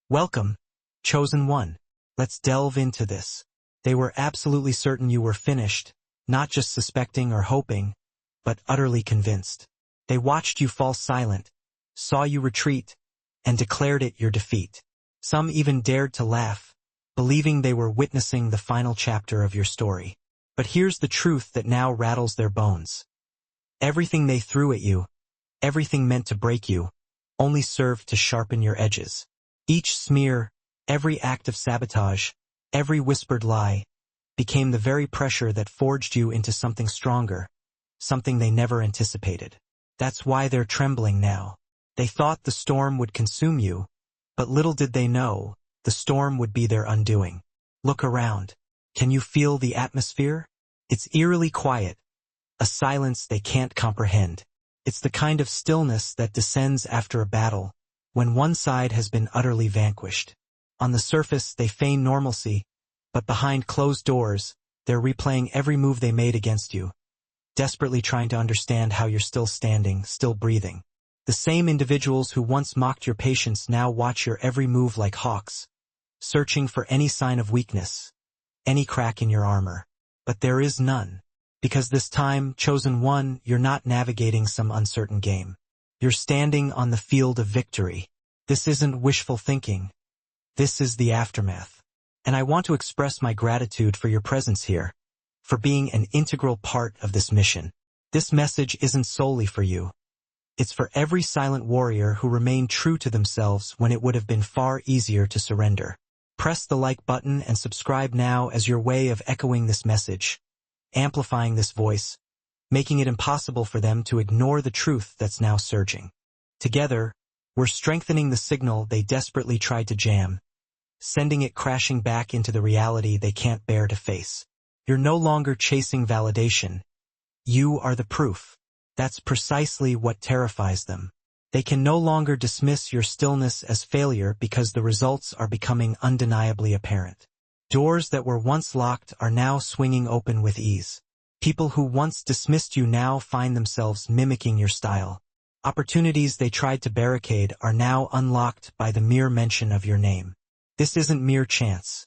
Welcome, Chosen One. Let's delve into this. They were absolutely certain you were finished, not just suspecting or hoping, but utterly convinced. They watched you fall silent, saw you retreat, and declared it your defeat. Some even dared to laugh, believing they were witnessing the final chapter of your story. But here's the truth that now rattles their bones. Everything they threw at you, everything meant to break you, only served to sharpen your edges. Each smear, every act of sabotage, every whispered lie, became the very pressure that forged you into something stronger, something they never anticipated. That's why they're trembling now. They thought the storm would consume you, but little did they know, the storm would be their undoing. Look around. Can you feel the atmosphere? It's eerily quiet, a silence they can't comprehend. It's the kind of stillness that descends after a battle, when one side has been utterly vanquished. On the surface, they feign normalcy, but behind closed doors, they're replaying every move they made against you, desperately trying to understand how you're still standing, still breathing. The same individuals who once mocked your patience now watch your every move like hawks, searching for any sign of weakness, any crack in your armor. But there is none. Because this time, Chosen One, you're not navigating some uncertain game. You're standing on the field of victory. This isn't wishful thinking. This is the aftermath. And I want to express my gratitude for your presence here, for being an integral part of this mission. This message isn't solely for you. It's for every silent warrior who remained true to themselves when it would have been far easier to surrender. Press the like button and subscribe now as your way of echoing this message, amplifying this voice, making it impossible for them to ignore the truth that's now surging. Together, we're strengthening the signal they desperately tried to jam, sending it crashing back into the reality they can't bear to face. You're no longer chasing validation. You are the proof. That's precisely what terrifies them. They can no longer dismiss your stillness as failure because the results are becoming undeniably apparent. Doors that were once locked are now swinging open with ease. People who once dismissed you now find themselves mimicking your style. Opportunities they tried to barricade are now unlocked by the mere mention of your name. This isn't mere chance.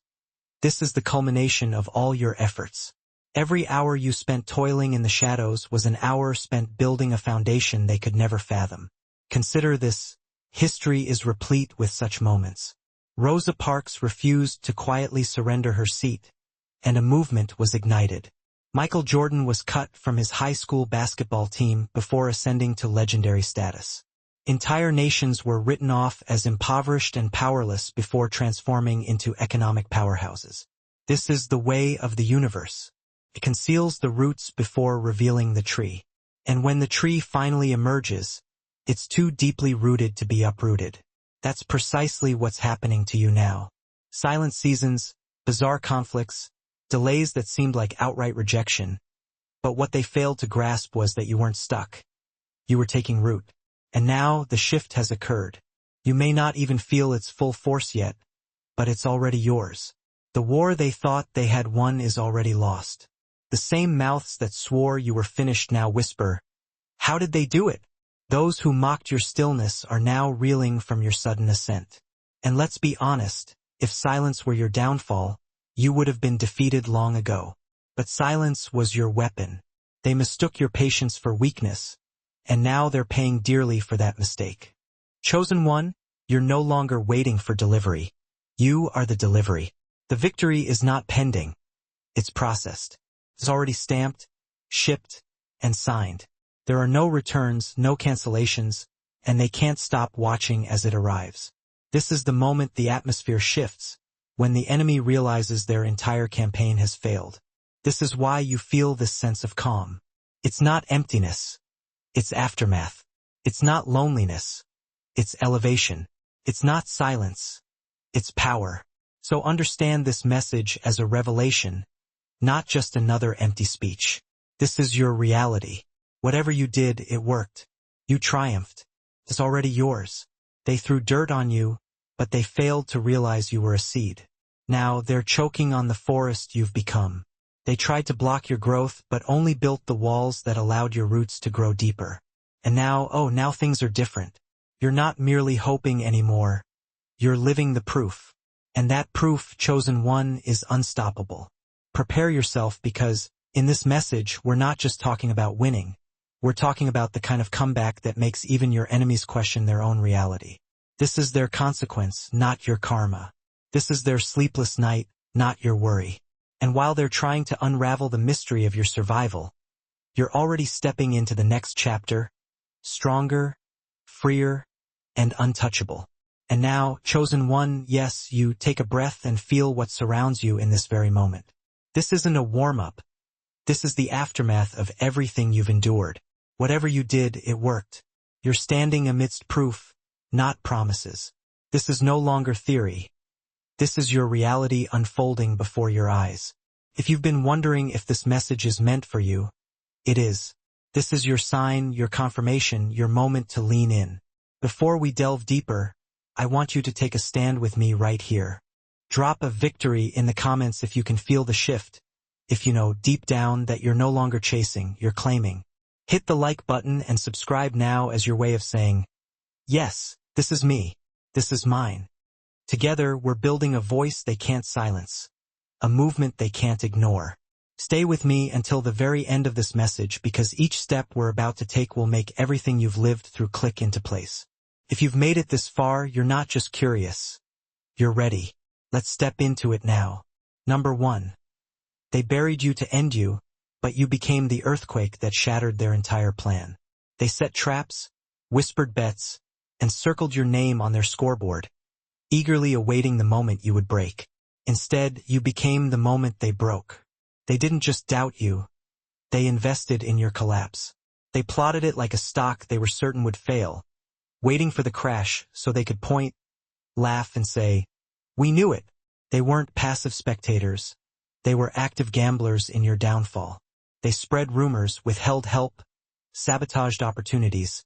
This is the culmination of all your efforts. Every hour you spent toiling in the shadows was an hour spent building a foundation they could never fathom. Consider this. History is replete with such moments. Rosa Parks refused to quietly surrender her seat, and a movement was ignited. Michael Jordan was cut from his high school basketball team before ascending to legendary status. Entire nations were written off as impoverished and powerless before transforming into economic powerhouses. This is the way of the universe. It conceals the roots before revealing the tree. And when the tree finally emerges, it's too deeply rooted to be uprooted. That's precisely what's happening to you now. Silent seasons, bizarre conflicts, delays that seemed like outright rejection. But what they failed to grasp was that you weren't stuck. You were taking root. And now the shift has occurred. You may not even feel its full force yet, but it's already yours. The war they thought they had won is already lost. The same mouths that swore you were finished now whisper, "How did they do it?" Those who mocked your stillness are now reeling from your sudden ascent. And let's be honest, if silence were your downfall, you would have been defeated long ago. But silence was your weapon. They mistook your patience for weakness, and now they're paying dearly for that mistake. Chosen One, you're no longer waiting for delivery. You are the delivery. The victory is not pending. It's processed. It's already stamped, shipped, and signed. There are no returns, no cancellations, and they can't stop watching as it arrives. This is the moment the atmosphere shifts, when the enemy realizes their entire campaign has failed. This is why you feel this sense of calm. It's not emptiness. It's aftermath. It's not loneliness. It's elevation. It's not silence. It's power. So understand this message as a revelation, not just another empty speech. This is your reality. Whatever you did, it worked. You triumphed. It's already yours. They threw dirt on you, but they failed to realize you were a seed. Now they're choking on the forest you've become. They tried to block your growth, but only built the walls that allowed your roots to grow deeper. And now things are different. You're not merely hoping anymore. You're living the proof. And that proof, Chosen One, is unstoppable. Prepare yourself because, in this message, we're not just talking about winning. We're talking about the kind of comeback that makes even your enemies question their own reality. This is their consequence, not your karma. This is their sleepless night, not your worry. And while they're trying to unravel the mystery of your survival, you're already stepping into the next chapter, stronger, freer, and untouchable. And now, Chosen One, yes, you take a breath and feel what surrounds you in this very moment. This isn't a warm-up. This is the aftermath of everything you've endured. Whatever you did, it worked. You're standing amidst proof, not promises. This is no longer theory. This is your reality unfolding before your eyes. If you've been wondering if this message is meant for you, it is. This is your sign, your confirmation, your moment to lean in. Before we delve deeper, I want you to take a stand with me right here. Drop a victory in the comments if you can feel the shift. If you know deep down that you're no longer chasing, you're claiming. Hit the like button and subscribe now as your way of saying, yes, this is me. This is mine. Together, we're building a voice they can't silence. A movement they can't ignore. Stay with me until the very end of this message because each step we're about to take will make everything you've lived through click into place. If you've made it this far, you're not just curious. You're ready. Let's step into it now. Number 1. They buried you to end you, but you became the earthquake that shattered their entire plan. They set traps, whispered bets, and circled your name on their scoreboard, eagerly awaiting the moment you would break. Instead, you became the moment they broke. They didn't just doubt you. They invested in your collapse. They plotted it like a stock they were certain would fail, waiting for the crash so they could point, laugh, and say, "We knew it." They weren't passive spectators. They were active gamblers in your downfall. They spread rumors, withheld help, sabotaged opportunities,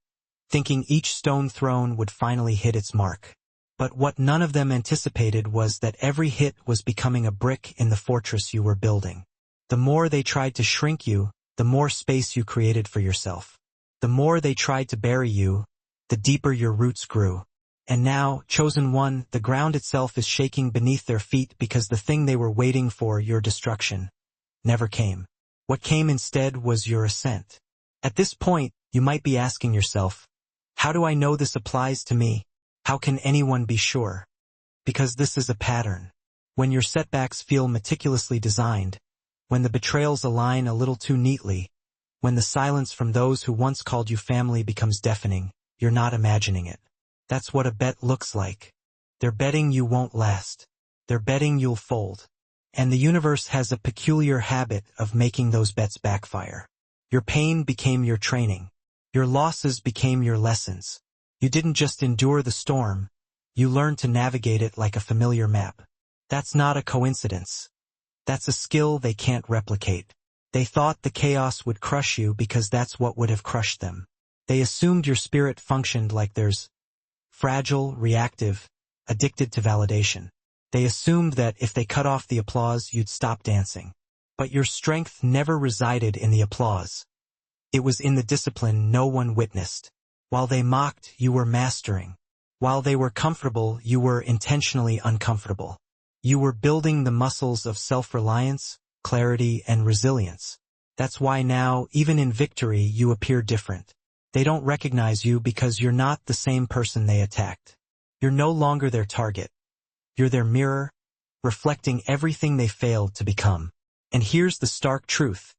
thinking each stone thrown would finally hit its mark. But what none of them anticipated was that every hit was becoming a brick in the fortress you were building. The more they tried to shrink you, the more space you created for yourself. The more they tried to bury you, the deeper your roots grew. And now, Chosen One, the ground itself is shaking beneath their feet because the thing they were waiting for, your destruction, never came. What came instead was your ascent. At this point, you might be asking yourself, how do I know this applies to me? How can anyone be sure? Because this is a pattern. When your setbacks feel meticulously designed, when the betrayals align a little too neatly, when the silence from those who once called you family becomes deafening, you're not imagining it. That's what a bet looks like. They're betting you won't last. They're betting you'll fold. And the universe has a peculiar habit of making those bets backfire. Your pain became your training. Your losses became your lessons. You didn't just endure the storm, you learned to navigate it like a familiar map. That's not a coincidence. That's a skill they can't replicate. They thought the chaos would crush you because that's what would have crushed them. They assumed your spirit functioned like theirs. Fragile, reactive, addicted to validation. They assumed that if they cut off the applause, you'd stop dancing. But your strength never resided in the applause. It was in the discipline no one witnessed. While they mocked, you were mastering. While they were comfortable, you were intentionally uncomfortable. You were building the muscles of self-reliance, clarity, and resilience. That's why now, even in victory, you appear different. They don't recognize you because you're not the same person they attacked. You're no longer their target. You're their mirror, reflecting everything they failed to become. And here's the stark truth.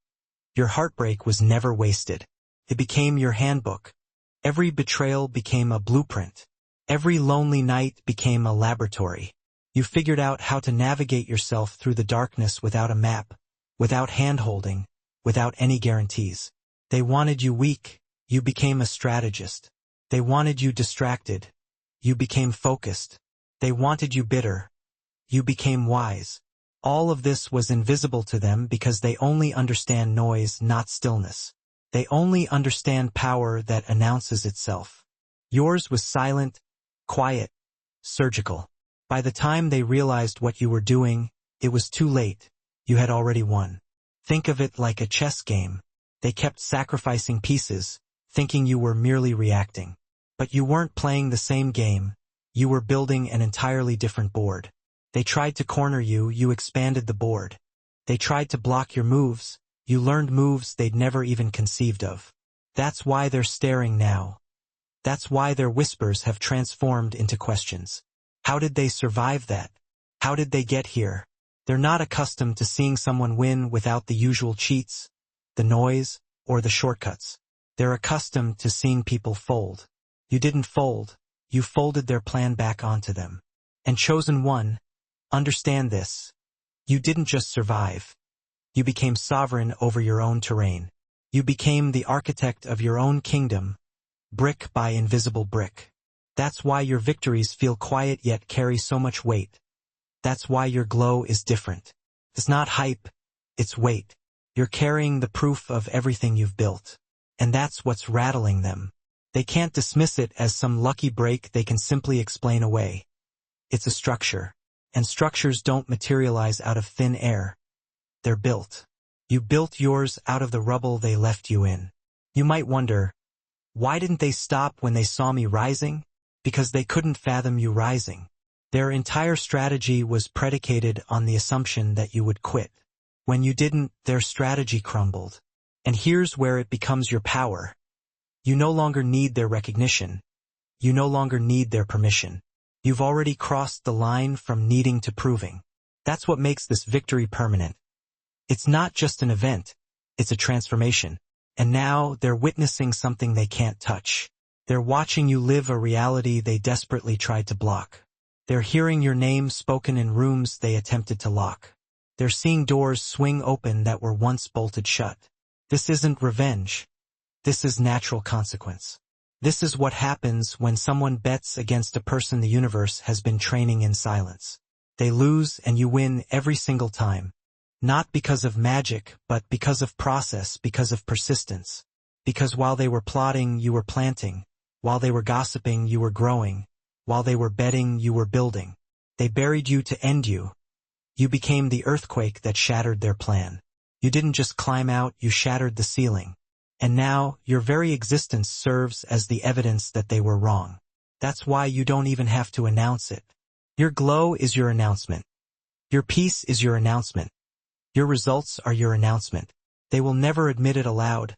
Your heartbreak was never wasted. It became your handbook. Every betrayal became a blueprint. Every lonely night became a laboratory. You figured out how to navigate yourself through the darkness without a map, without hand-holding, without any guarantees. They wanted you weak. You became a strategist. They wanted you distracted. You became focused. They wanted you bitter. You became wise. All of this was invisible to them because they only understand noise, not stillness. They only understand power that announces itself. Yours was silent, quiet, surgical. By the time they realized what you were doing, it was too late. You had already won. Think of it like a chess game. They kept sacrificing pieces, thinking you were merely reacting. But you weren't playing the same game. You were building an entirely different board. They tried to corner you, you expanded the board. They tried to block your moves, you learned moves they'd never even conceived of. That's why they're staring now. That's why their whispers have transformed into questions. How did they survive that? How did they get here? They're not accustomed to seeing someone win without the usual cheats, the noise, or the shortcuts. They're accustomed to seeing people fold. You didn't fold, you folded their plan back onto them. And Chosen One, understand this. You didn't just survive. You became sovereign over your own terrain. You became the architect of your own kingdom, brick by invisible brick. That's why your victories feel quiet yet carry so much weight. That's why your glow is different. It's not hype, it's weight. You're carrying the proof of everything you've built. And that's what's rattling them. They can't dismiss it as some lucky break they can simply explain away. It's a structure. And structures don't materialize out of thin air. They're built. You built yours out of the rubble they left you in. You might wonder, why didn't they stop when they saw me rising? Because they couldn't fathom you rising. Their entire strategy was predicated on the assumption that you would quit. When you didn't, their strategy crumbled. And here's where it becomes your power. You no longer need their recognition. You no longer need their permission. You've already crossed the line from needing to proving. That's what makes this victory permanent. It's not just an event, it's a transformation. And now they're witnessing something they can't touch. They're watching you live a reality they desperately tried to block. They're hearing your name spoken in rooms they attempted to lock. They're seeing doors swing open that were once bolted shut. This isn't revenge. This is natural consequence. This is what happens when someone bets against a person the universe has been training in silence. They lose and you win every single time. Not because of magic, but because of process, because of persistence. Because while they were plotting, you were planting. While they were gossiping, you were growing. While they were betting, you were building. They buried you to end you. You became the earthquake that shattered their plan. You didn't just climb out, you shattered the ceiling. And now, your very existence serves as the evidence that they were wrong. That's why you don't even have to announce it. Your glow is your announcement. Your peace is your announcement. Your results are your announcement. They will never admit it aloud,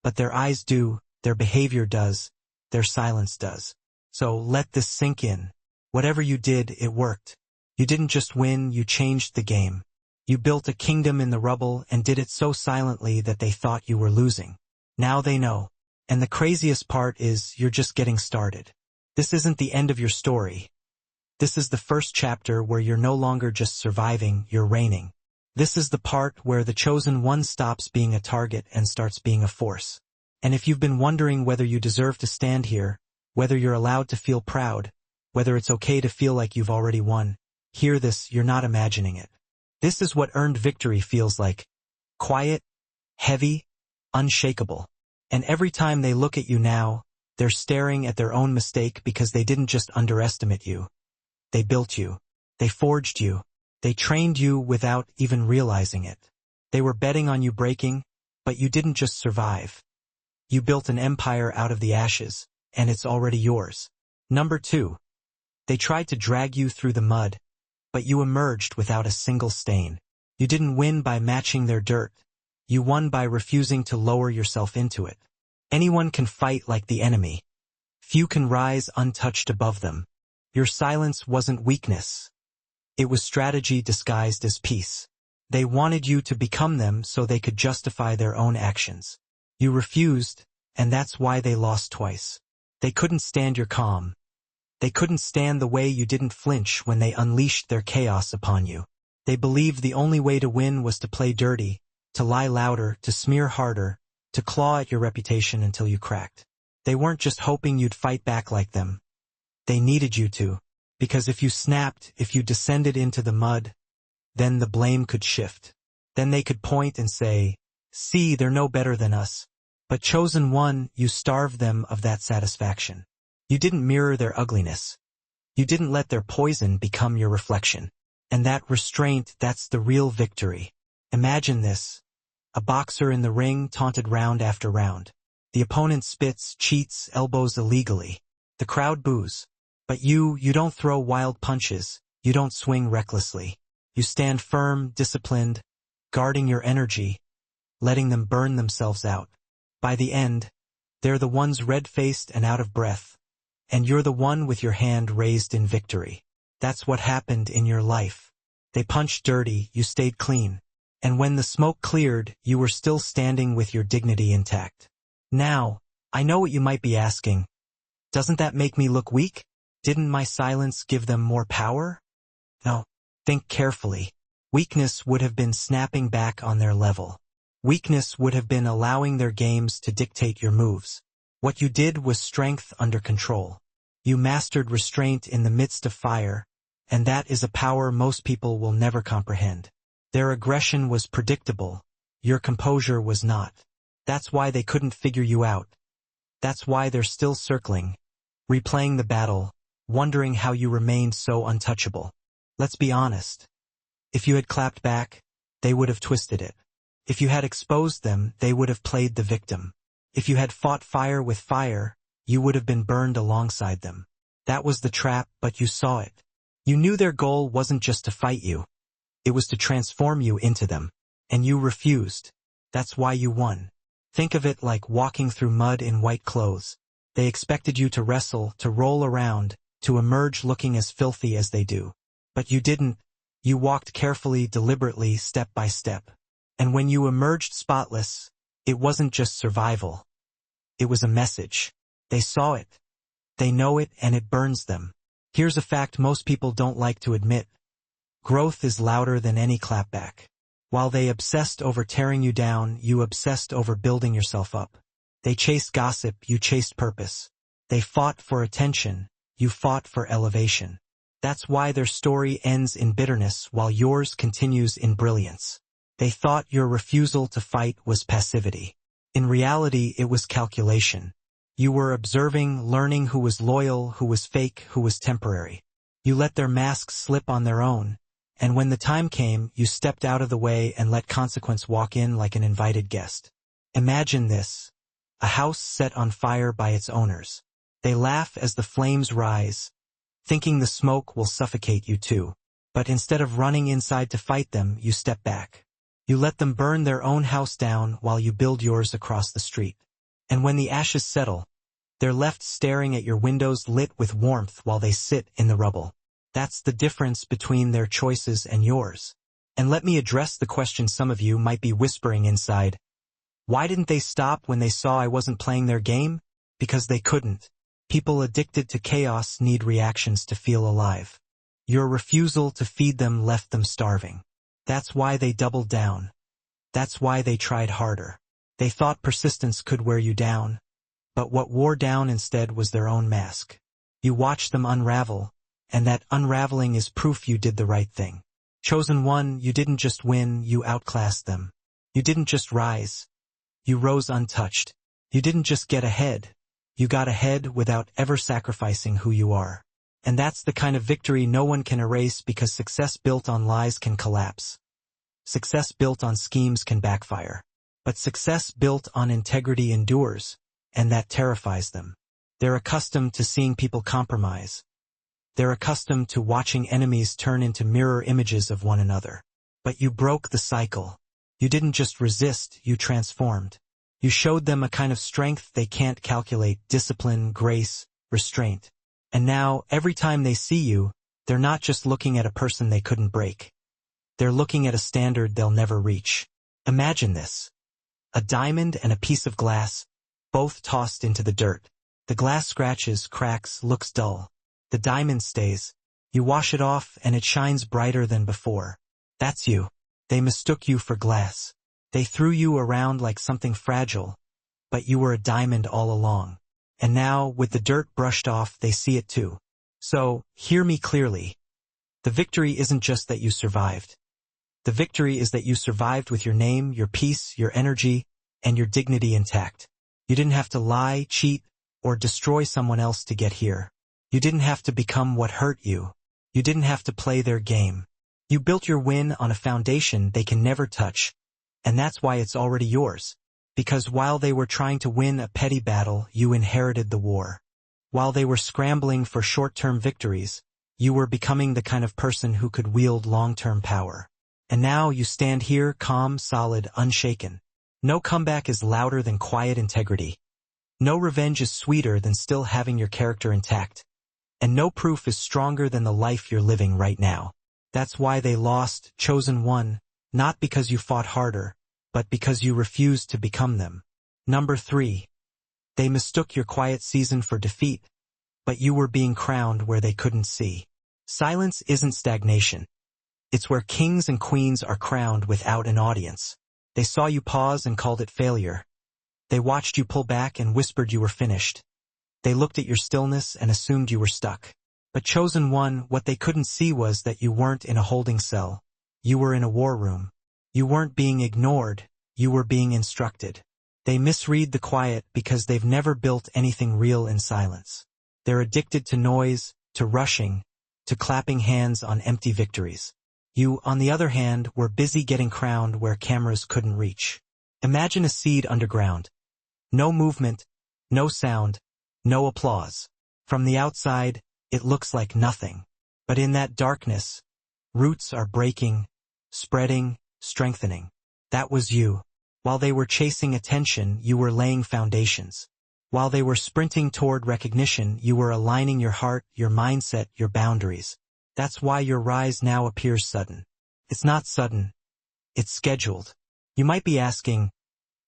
but their eyes do, their behavior does, their silence does. So let this sink in. Whatever you did, it worked. You didn't just win, you changed the game. You built a kingdom in the rubble and did it so silently that they thought you were losing. Now they know. And the craziest part is you're just getting started. This isn't the end of your story. This is the first chapter where you're no longer just surviving, you're reigning. This is the part where the Chosen One stops being a target and starts being a force. And if you've been wondering whether you deserve to stand here, whether you're allowed to feel proud, whether it's okay to feel like you've already won, hear this, you're not imagining it. This is what earned victory feels like. Quiet, heavy, unshakable. And every time they look at you now, they're staring at their own mistake because they didn't just underestimate you. They built you. They forged you. They trained you without even realizing it. They were betting on you breaking, but you didn't just survive. You built an empire out of the ashes, and it's already yours. Number 2. They tried to drag you through the mud, but you emerged without a single stain. You didn't win by matching their dirt. You won by refusing to lower yourself into it. Anyone can fight like the enemy. Few can rise untouched above them. Your silence wasn't weakness. It was strategy disguised as peace. They wanted you to become them so they could justify their own actions. You refused, and that's why they lost twice. They couldn't stand your calm. They couldn't stand the way you didn't flinch when they unleashed their chaos upon you. They believed the only way to win was to play dirty, to lie louder, to smear harder, to claw at your reputation until you cracked. They weren't just hoping you'd fight back like them. They needed you to, because if you snapped, if you descended into the mud, then the blame could shift. Then they could point and say, "See, they're no better than us." But Chosen One, you starved them of that satisfaction. You didn't mirror their ugliness. You didn't let their poison become your reflection. And that restraint, that's the real victory. Imagine this. A boxer in the ring taunted round after round. The opponent spits, cheats, elbows illegally. The crowd boos. But you don't throw wild punches, you don't swing recklessly. You stand firm, disciplined, guarding your energy, letting them burn themselves out. By the end, they're the ones red-faced and out of breath, and you're the one with your hand raised in victory. That's what happened in your life. They punched dirty, you stayed clean. And when the smoke cleared, you were still standing with your dignity intact. Now, I know what you might be asking. Doesn't that make me look weak? Didn't my silence give them more power? No. Think carefully. Weakness would have been snapping back on their level. Weakness would have been allowing their games to dictate your moves. What you did was strength under control. You mastered restraint in the midst of fire, and that is a power most people will never comprehend. Their aggression was predictable. Your composure was not. That's why they couldn't figure you out. That's why they're still circling, replaying the battle, wondering how you remained so untouchable. Let's be honest. If you had clapped back, they would have twisted it. If you had exposed them, they would have played the victim. If you had fought fire with fire, you would have been burned alongside them. That was the trap, but you saw it. You knew their goal wasn't just to fight you. It was to transform you into them. And you refused. That's why you won. Think of it like walking through mud in white clothes. They expected you to wrestle, to roll around, to emerge looking as filthy as they do. But you didn't. You walked carefully, deliberately, step by step. And when you emerged spotless, it wasn't just survival. It was a message. They saw it. They know it, and it burns them. Here's a fact most people don't like to admit. Growth is louder than any clapback. While they obsessed over tearing you down, you obsessed over building yourself up. They chased gossip, you chased purpose. They fought for attention, you fought for elevation. That's why their story ends in bitterness while yours continues in brilliance. They thought your refusal to fight was passivity. In reality, it was calculation. You were observing, learning who was loyal, who was fake, who was temporary. You let their masks slip on their own, and when the time came, you stepped out of the way and let consequence walk in like an invited guest. Imagine this. A house set on fire by its owners. They laugh as the flames rise, thinking the smoke will suffocate you too. But instead of running inside to fight them, you step back. You let them burn their own house down while you build yours across the street. And when the ashes settle, they're left staring at your windows lit with warmth while they sit in the rubble. That's the difference between their choices and yours. And let me address the question some of you might be whispering inside. Why didn't they stop when they saw I wasn't playing their game? Because they couldn't. People addicted to chaos need reactions to feel alive. Your refusal to feed them left them starving. That's why they doubled down. That's why they tried harder. They thought persistence could wear you down. But what wore down instead was their own mask. You watched them unravel, and that unraveling is proof you did the right thing. Chosen One, you didn't just win, you outclassed them. You didn't just rise. You rose untouched. You didn't just get ahead. You got ahead without ever sacrificing who you are. And that's the kind of victory no one can erase because success built on lies can collapse. Success built on schemes can backfire. But success built on integrity endures, and that terrifies them. They're accustomed to seeing people compromise. They're accustomed to watching enemies turn into mirror images of one another. But you broke the cycle. You didn't just resist, you transformed. You showed them a kind of strength they can't calculate, discipline, grace, restraint. And now, every time they see you, they're not just looking at a person they couldn't break. They're looking at a standard they'll never reach. Imagine this. A diamond and a piece of glass, both tossed into the dirt. The glass scratches, cracks, looks dull. The diamond stays. You wash it off and it shines brighter than before. That's you. They mistook you for glass. They threw you around like something fragile, but you were a diamond all along. And now, with the dirt brushed off, they see it too. So, hear me clearly. The victory isn't just that you survived. The victory is that you survived with your name, your peace, your energy, and your dignity intact. You didn't have to lie, cheat, or destroy someone else to get here. You didn't have to become what hurt you. You didn't have to play their game. You built your win on a foundation they can never touch, and that's why it's already yours. Because while they were trying to win a petty battle, you inherited the war. While they were scrambling for short-term victories, you were becoming the kind of person who could wield long-term power. And now you stand here calm, solid, unshaken. No comeback is louder than quiet integrity. No revenge is sweeter than still having your character intact. And no proof is stronger than the life you're living right now. That's why they lost, Chosen One, not because you fought harder, but because you refused to become them. Number 3. They mistook your quiet season for defeat, but you were being crowned where they couldn't see. Silence isn't stagnation. It's where kings and queens are crowned without an audience. They saw you pause and called it failure. They watched you pull back and whispered you were finished. They looked at your stillness and assumed you were stuck. But Chosen One, what they couldn't see was that you weren't in a holding cell. You were in a war room. You weren't being ignored, you were being instructed. They misread the quiet because they've never built anything real in silence. They're addicted to noise, to rushing, to clapping hands on empty victories. You, on the other hand, were busy getting crowned where cameras couldn't reach. Imagine a seed underground. No movement, no sound, no applause. From the outside, it looks like nothing. But in that darkness, roots are breaking, spreading, strengthening. That was you. While they were chasing attention, you were laying foundations. While they were sprinting toward recognition, you were aligning your heart, your mindset, your boundaries. That's why your rise now appears sudden. It's not sudden. It's scheduled. You might be asking,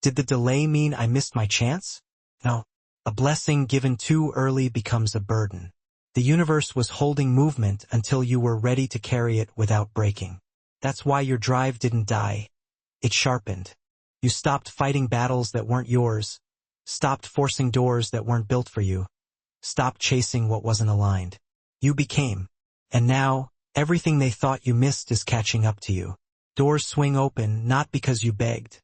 did the delay mean I missed my chance? No. A blessing given too early becomes a burden. The universe was holding movement until you were ready to carry it without breaking. That's why your drive didn't die. It sharpened. You stopped fighting battles that weren't yours, stopped forcing doors that weren't built for you, stopped chasing what wasn't aligned. You became. And now, everything they thought you missed is catching up to you. Doors swing open not because you begged,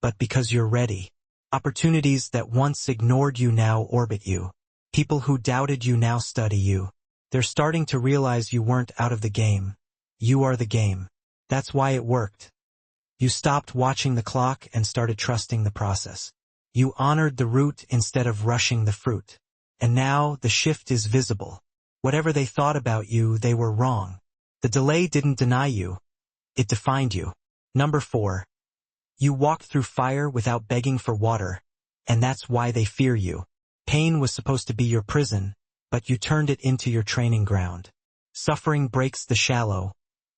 but because you're ready. Opportunities that once ignored you now orbit you. People who doubted you now study you. They're starting to realize you weren't out of the game. You are the game. That's why it worked. You stopped watching the clock and started trusting the process. You honored the root instead of rushing the fruit. And now the shift is visible. Whatever they thought about you, they were wrong. The delay didn't deny you. It defined you. Number 4. You walked through fire without begging for water, and that's why they fear you. Pain was supposed to be your prison, but you turned it into your training ground. Suffering breaks the shallow.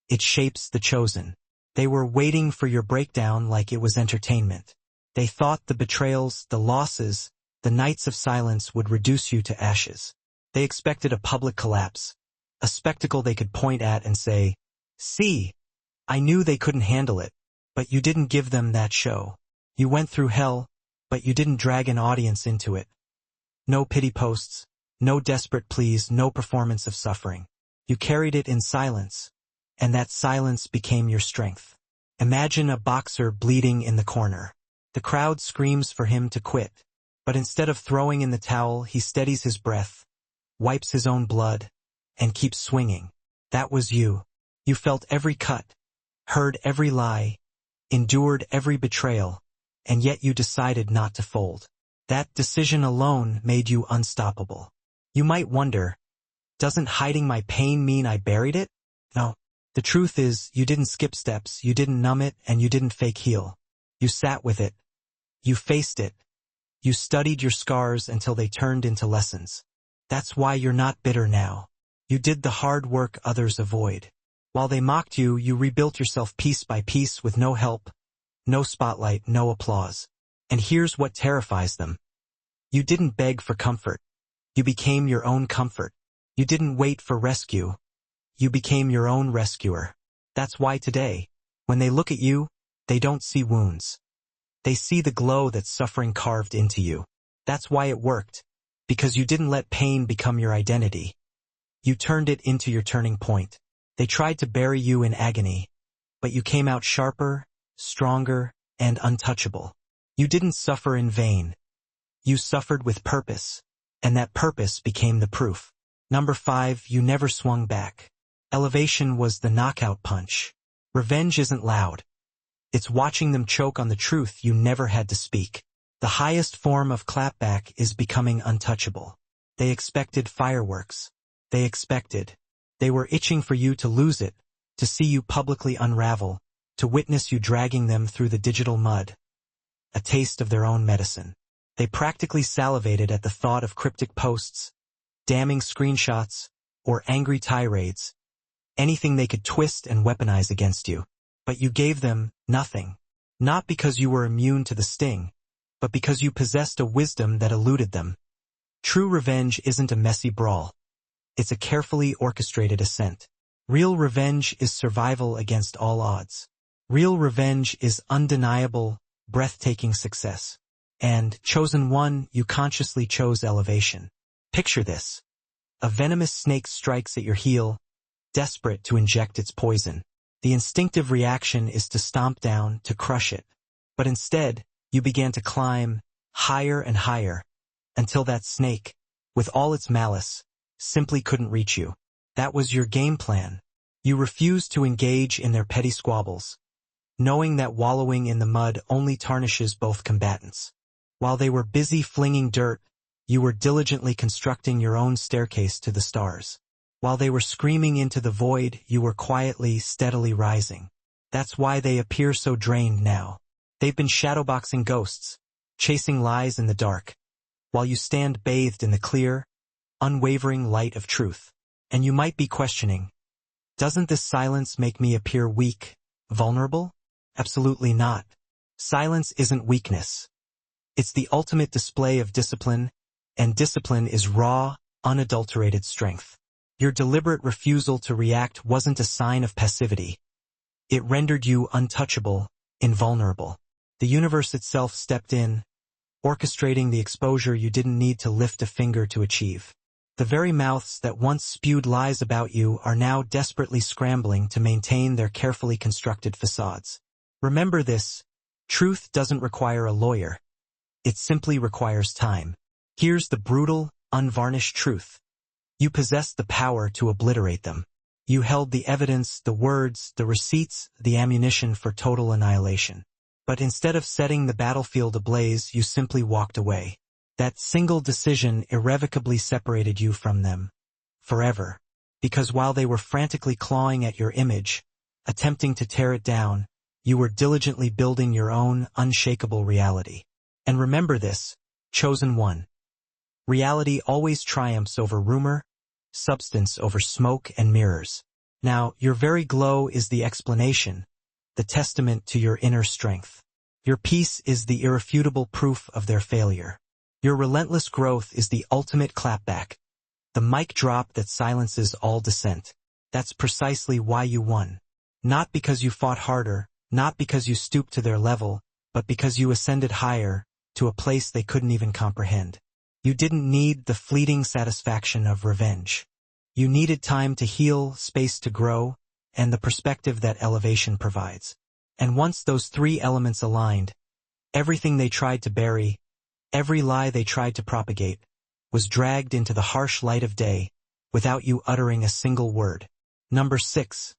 It shapes the chosen. They were waiting for your breakdown like it was entertainment. They thought the betrayals, the losses, the nights of silence would reduce you to ashes. They expected a public collapse, a spectacle they could point at and say, "See, I knew they couldn't handle it." But you didn't give them that show. You went through hell, but you didn't drag an audience into it. No pity posts, no desperate pleas, no performance of suffering. You carried it in silence, and that silence became your strength. Imagine a boxer bleeding in the corner. The crowd screams for him to quit, but instead of throwing in the towel, he steadies his breath, wipes his own blood, and keeps swinging. That was you. You felt every cut, heard every lie, endured every betrayal, and yet you decided not to fold. That decision alone made you unstoppable. You might wonder, doesn't hiding my pain mean I buried it? No. The truth is, you didn't skip steps, you didn't numb it, and you didn't fake heal. You sat with it. You faced it. You studied your scars until they turned into lessons. That's why you're not bitter now. You did the hard work others avoid. While they mocked you, you rebuilt yourself piece by piece with no help, no spotlight, no applause. And here's what terrifies them. You didn't beg for comfort. You became your own comfort. You didn't wait for rescue. You became your own rescuer. That's why today, when they look at you, they don't see wounds. They see the glow that suffering carved into you. That's why it worked, because you didn't let pain become your identity. You turned it into your turning point. They tried to bury you in agony, but you came out sharper, stronger, and untouchable. You didn't suffer in vain. You suffered with purpose, and that purpose became the proof. Number 5, you never swung back. Elevation was the knockout punch. Revenge isn't loud. It's watching them choke on the truth you never had to speak. The highest form of clapback is becoming untouchable. They expected fireworks. They were itching for you to lose it, to see you publicly unravel, to witness you dragging them through the digital mud. A taste of their own medicine. They practically salivated at the thought of cryptic posts, damning screenshots, or angry tirades, anything they could twist and weaponize against you. But you gave them nothing. Not because you were immune to the sting, but because you possessed a wisdom that eluded them. True revenge isn't a messy brawl. It's a carefully orchestrated ascent. Real revenge is survival against all odds. Real revenge is undeniable, breathtaking success. And, chosen one, you consciously chose elevation. Picture this. A venomous snake strikes at your heel, desperate to inject its poison. The instinctive reaction is to stomp down, to crush it. But instead, you began to climb higher and higher, until that snake, with all its malice, simply couldn't reach you. That was your game plan. You refused to engage in their petty squabbles, knowing that wallowing in the mud only tarnishes both combatants. While they were busy flinging dirt, you were diligently constructing your own staircase to the stars. While they were screaming into the void, you were quietly, steadily rising. That's why they appear so drained now. They've been shadowboxing ghosts, chasing lies in the dark, while you stand bathed in the clear, unwavering light of truth. And you might be questioning, doesn't this silence make me appear weak, vulnerable? Absolutely not. Silence isn't weakness. It's the ultimate display of discipline, and discipline is raw, unadulterated strength. Your deliberate refusal to react wasn't a sign of passivity. It rendered you untouchable, invulnerable. The universe itself stepped in, orchestrating the exposure you didn't need to lift a finger to achieve. The very mouths that once spewed lies about you are now desperately scrambling to maintain their carefully constructed facades. Remember this, truth doesn't require a lawyer. It simply requires time. Here's the brutal, unvarnished truth. You possessed the power to obliterate them. You held the evidence, the words, the receipts, the ammunition for total annihilation. But instead of setting the battlefield ablaze, you simply walked away. That single decision irrevocably separated you from them. Forever. Because while they were frantically clawing at your image, attempting to tear it down, you were diligently building your own unshakable reality. And remember this, chosen one. Reality always triumphs over rumor, substance over smoke and mirrors. Now, your very glow is the explanation, the testament to your inner strength. Your peace is the irrefutable proof of their failure. Your relentless growth is the ultimate clapback, the mic drop that silences all dissent. That's precisely why you won. Not because you fought harder, not because you stooped to their level, but because you ascended higher, to a place they couldn't even comprehend. You didn't need the fleeting satisfaction of revenge. You needed time to heal, space to grow, and the perspective that elevation provides. And once those three elements aligned, everything they tried to bury, every lie they tried to propagate, was dragged into the harsh light of day, without you uttering a single word. Number 6.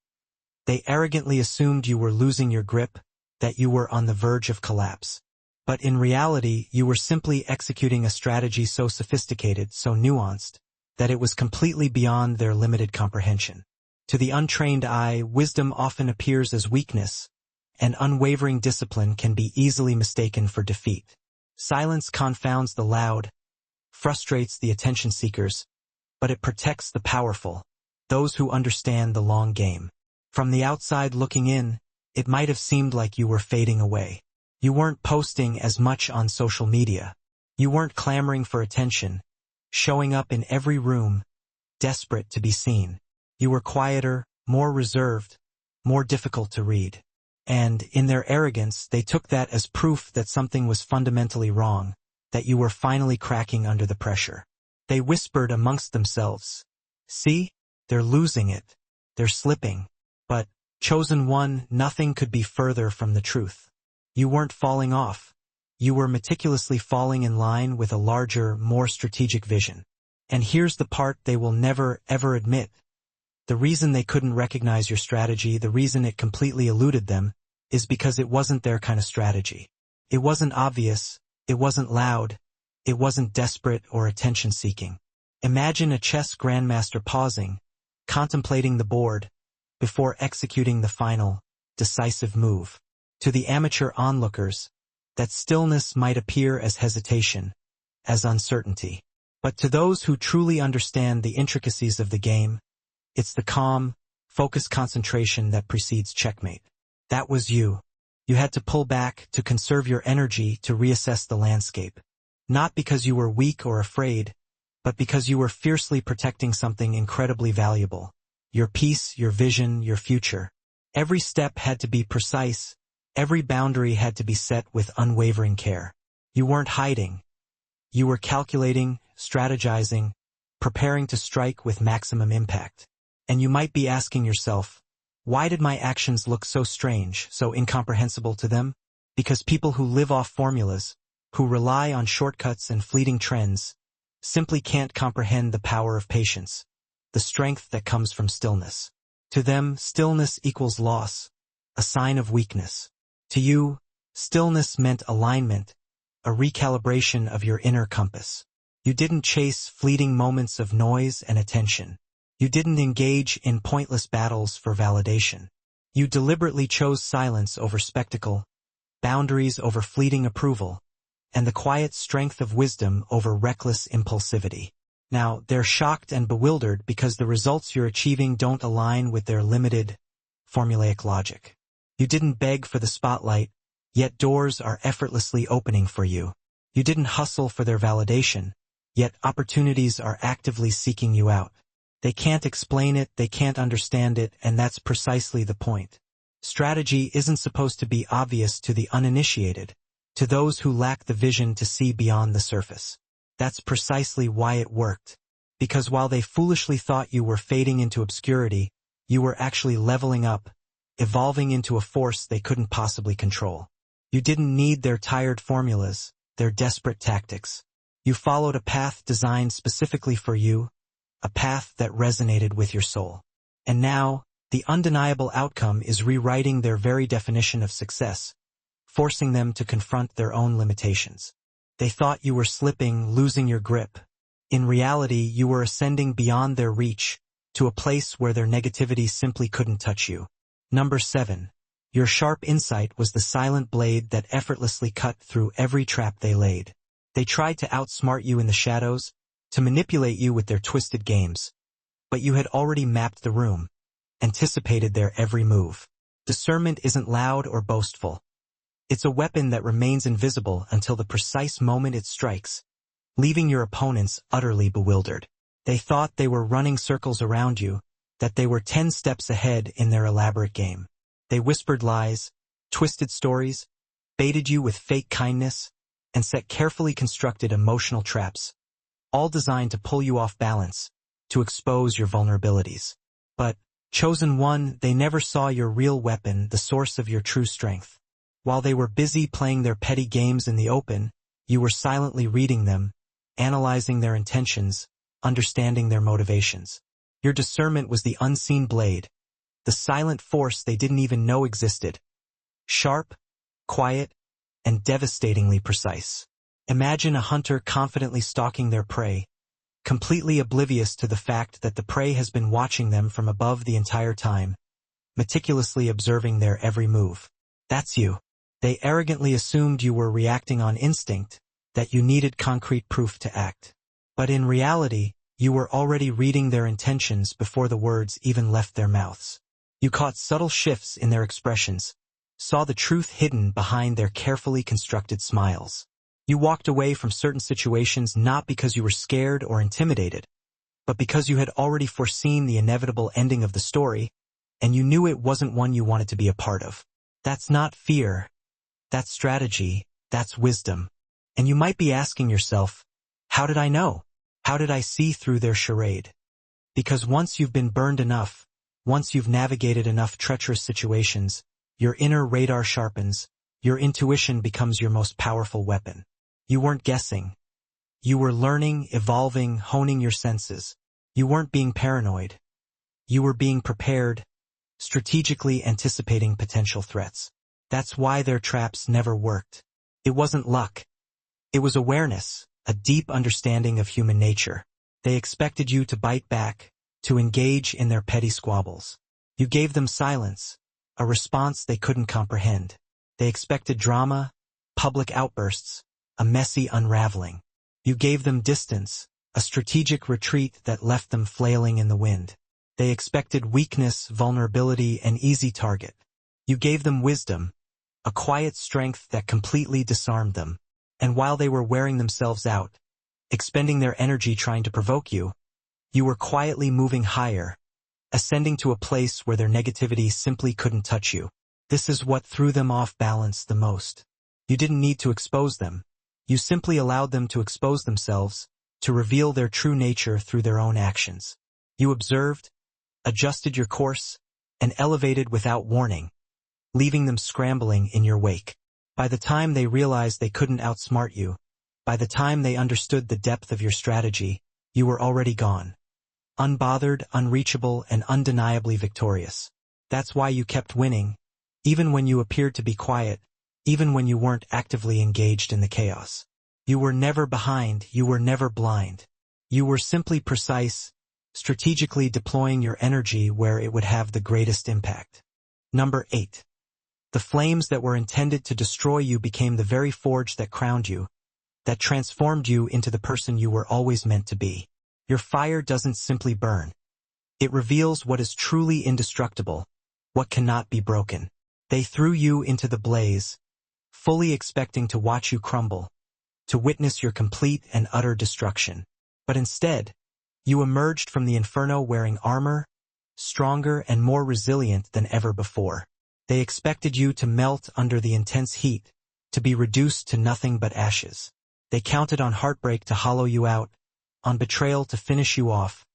They arrogantly assumed you were losing your grip, that you were on the verge of collapse. But in reality, you were simply executing a strategy so sophisticated, so nuanced, that it was completely beyond their limited comprehension. To the untrained eye, wisdom often appears as weakness, and unwavering discipline can be easily mistaken for defeat. Silence confounds the loud, frustrates the attention seekers, but it protects the powerful, those who understand the long game. From the outside looking in, it might have seemed like you were fading away. You weren't posting as much on social media. You weren't clamoring for attention, showing up in every room, desperate to be seen. You were quieter, more reserved, more difficult to read. And, in their arrogance, they took that as proof that something was fundamentally wrong, that you were finally cracking under the pressure. They whispered amongst themselves, "See, they're losing it. They're slipping." But, chosen one, nothing could be further from the truth. You weren't falling off. You were meticulously falling in line with a larger, more strategic vision. And here's the part they will never, ever admit. The reason they couldn't recognize your strategy, the reason it completely eluded them, is because it wasn't their kind of strategy. It wasn't obvious, it wasn't loud, it wasn't desperate or attention-seeking. Imagine a chess grandmaster pausing, contemplating the board, before executing the final, decisive move. To the amateur onlookers, that stillness might appear as hesitation, as uncertainty. But to those who truly understand the intricacies of the game, it's the calm, focused concentration that precedes checkmate. That was you. You had to pull back, to conserve your energy, to reassess the landscape. Not because you were weak or afraid, but because you were fiercely protecting something incredibly valuable. Your peace, your vision, your future. Every step had to be precise. Every boundary had to be set with unwavering care. You weren't hiding. You were calculating, strategizing, preparing to strike with maximum impact. And you might be asking yourself, why did my actions look so strange, so incomprehensible to them? Because people who live off formulas, who rely on shortcuts and fleeting trends, simply can't comprehend the power of patience, the strength that comes from stillness. To them, stillness equals loss, a sign of weakness. To you, stillness meant alignment, a recalibration of your inner compass. You didn't chase fleeting moments of noise and attention. You didn't engage in pointless battles for validation. You deliberately chose silence over spectacle, boundaries over fleeting approval, and the quiet strength of wisdom over reckless impulsivity. Now, they're shocked and bewildered because the results you're achieving don't align with their limited, formulaic logic. You didn't beg for the spotlight, yet doors are effortlessly opening for you. You didn't hustle for their validation, yet opportunities are actively seeking you out. They can't explain it, they can't understand it, and that's precisely the point. Strategy isn't supposed to be obvious to the uninitiated, to those who lack the vision to see beyond the surface. That's precisely why it worked. Because while they foolishly thought you were fading into obscurity, you were actually leveling up, evolving into a force they couldn't possibly control. You didn't need their tired formulas, their desperate tactics. You followed a path designed specifically for you, a path that resonated with your soul. And now, the undeniable outcome is rewriting their very definition of success, forcing them to confront their own limitations. They thought you were slipping, losing your grip. In reality, you were ascending beyond their reach, to a place where their negativity simply couldn't touch you. Number 7. Your sharp insight was the silent blade that effortlessly cut through every trap they laid. They tried to outsmart you in the shadows, to manipulate you with their twisted games. But you had already mapped the room, anticipated their every move. Discernment isn't loud or boastful. It's a weapon that remains invisible until the precise moment it strikes, leaving your opponents utterly bewildered. They thought they were running circles around you, that they were 10 steps ahead in their elaborate game. They whispered lies, twisted stories, baited you with fake kindness, and set carefully constructed emotional traps, all designed to pull you off balance, to expose your vulnerabilities. But, chosen one, they never saw your real weapon, the source of your true strength. While they were busy playing their petty games in the open, you were silently reading them, analyzing their intentions, understanding their motivations. Your discernment was the unseen blade, the silent force they didn't even know existed. Sharp, quiet, and devastatingly precise. Imagine a hunter confidently stalking their prey, completely oblivious to the fact that the prey has been watching them from above the entire time, meticulously observing their every move. That's you. They arrogantly assumed you were reacting on instinct, that you needed concrete proof to act. But in reality, you were already reading their intentions before the words even left their mouths. You caught subtle shifts in their expressions, saw the truth hidden behind their carefully constructed smiles. You walked away from certain situations not because you were scared or intimidated, but because you had already foreseen the inevitable ending of the story, and you knew it wasn't one you wanted to be a part of. That's not fear. That's strategy. That's wisdom. And you might be asking yourself, how did I know? How did I see through their charade? Because once you've been burned enough, once you've navigated enough treacherous situations, your inner radar sharpens, your intuition becomes your most powerful weapon. You weren't guessing. You were learning, evolving, honing your senses. You weren't being paranoid. You were being prepared, strategically anticipating potential threats. That's why their traps never worked. It wasn't luck. It was awareness, a deep understanding of human nature. They expected you to bite back, to engage in their petty squabbles. You gave them silence, a response they couldn't comprehend. They expected drama, public outbursts, a messy unraveling. You gave them distance, a strategic retreat that left them flailing in the wind. They expected weakness, vulnerability, an easy target. You gave them wisdom, a quiet strength that completely disarmed them. And while they were wearing themselves out, expending their energy trying to provoke you, you were quietly moving higher, ascending to a place where their negativity simply couldn't touch you. This is what threw them off balance the most. You didn't need to expose them. You simply allowed them to expose themselves, to reveal their true nature through their own actions. You observed, adjusted your course, and elevated without warning, leaving them scrambling in your wake. By the time they realized they couldn't outsmart you, by the time they understood the depth of your strategy, you were already gone. Unbothered, unreachable, and undeniably victorious. That's why you kept winning, even when you appeared to be quiet, even when you weren't actively engaged in the chaos. You were never behind, you were never blind. You were simply precise, strategically deploying your energy where it would have the greatest impact. Number 8. The flames that were intended to destroy you became the very forge that crowned you, that transformed you into the person you were always meant to be. Your fire doesn't simply burn. It reveals what is truly indestructible, what cannot be broken. They threw you into the blaze, fully expecting to watch you crumble, to witness your complete and utter destruction. But instead, you emerged from the inferno wearing armor, stronger and more resilient than ever before. They expected you to melt under the intense heat, to be reduced to nothing but ashes. They counted on heartbreak to hollow you out, on betrayal to finish you off,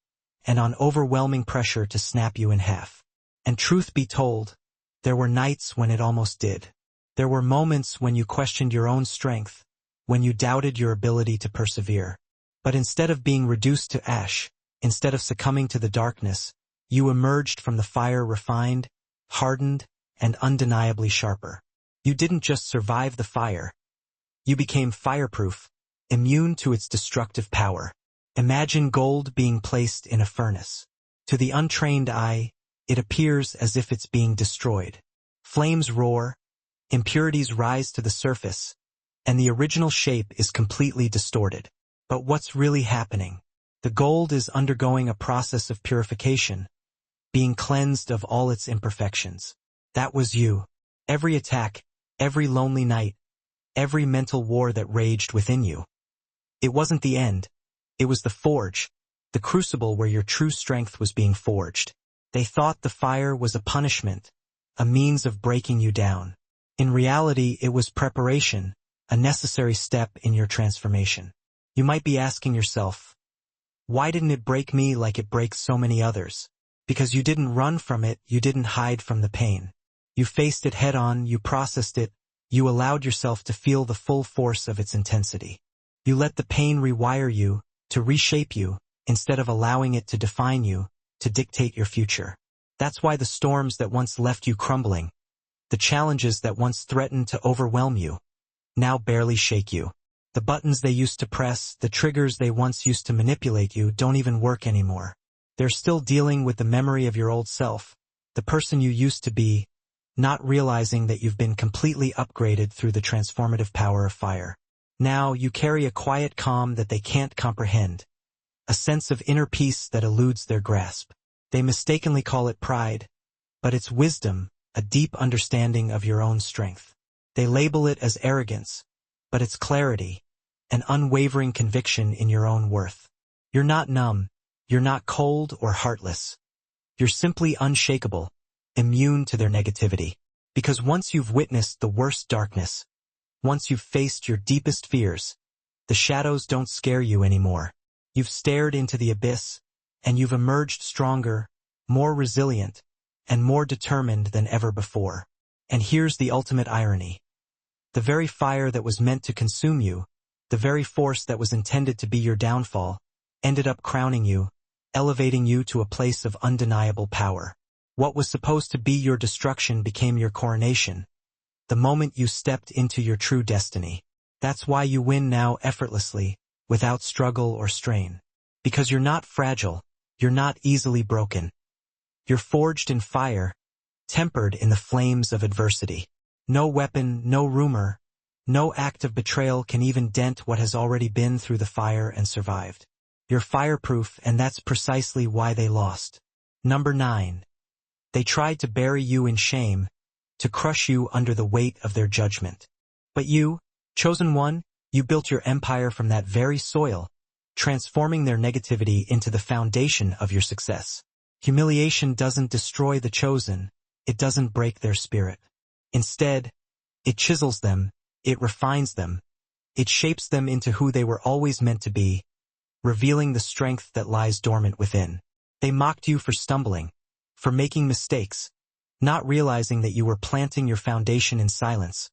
and on overwhelming pressure to snap you in half. And truth be told, there were nights when it almost did. There were moments when you questioned your own strength, when you doubted your ability to persevere. But instead of being reduced to ash, instead of succumbing to the darkness, you emerged from the fire refined, hardened, and undeniably sharper. You didn't just survive the fire. You became fireproof, immune to its destructive power. Imagine gold being placed in a furnace. To the untrained eye, it appears as if it's being destroyed. Flames roar, impurities rise to the surface, and the original shape is completely distorted. But what's really happening? The gold is undergoing a process of purification, being cleansed of all its imperfections. That was you. Every attack, every lonely night, every mental war that raged within you. It wasn't the end. It was the forge, the crucible where your true strength was being forged. They thought the fire was a punishment, a means of breaking you down. In reality, it was preparation, a necessary step in your transformation. You might be asking yourself, why didn't it break me like it breaks so many others? Because you didn't run from it, you didn't hide from the pain. You faced it head-on, you processed it, you allowed yourself to feel the full force of its intensity. You let the pain rewire you, to reshape you, instead of allowing it to define you, to dictate your future. That's why the storms that once left you crumbling, the challenges that once threatened to overwhelm you, now barely shake you. The buttons they used to press, the triggers they once used to manipulate you don't even work anymore. They're still dealing with the memory of your old self, the person you used to be, not realizing that you've been completely upgraded through the transformative power of fire. Now you carry a quiet calm that they can't comprehend, a sense of inner peace that eludes their grasp. They mistakenly call it pride, but it's wisdom, a deep understanding of your own strength. They label it as arrogance, but it's clarity, an unwavering conviction in your own worth. You're not numb, you're not cold or heartless. You're simply unshakable, immune to their negativity. Because once you've witnessed the worst darkness, once you've faced your deepest fears, the shadows don't scare you anymore. You've stared into the abyss, and you've emerged stronger, more resilient, and more determined than ever before. And here's the ultimate irony. The very fire that was meant to consume you, the very force that was intended to be your downfall, ended up crowning you, elevating you to a place of undeniable power. What was supposed to be your destruction became your coronation, the moment you stepped into your true destiny. That's why you win now effortlessly, without struggle or strain. Because you're not fragile, you're not easily broken. You're forged in fire, tempered in the flames of adversity. No weapon, no rumor, no act of betrayal can even dent what has already been through the fire and survived. You're fireproof, and that's precisely why they lost. Number 9. They tried to bury you in shame, to crush you under the weight of their judgment. But you, chosen one, you built your empire from that very soil, transforming their negativity into the foundation of your success. Humiliation doesn't destroy the chosen, it doesn't break their spirit. Instead, it chisels them, it refines them, it shapes them into who they were always meant to be, revealing the strength that lies dormant within. They mocked you for stumbling, for making mistakes, not realizing that you were planting your foundation in silence,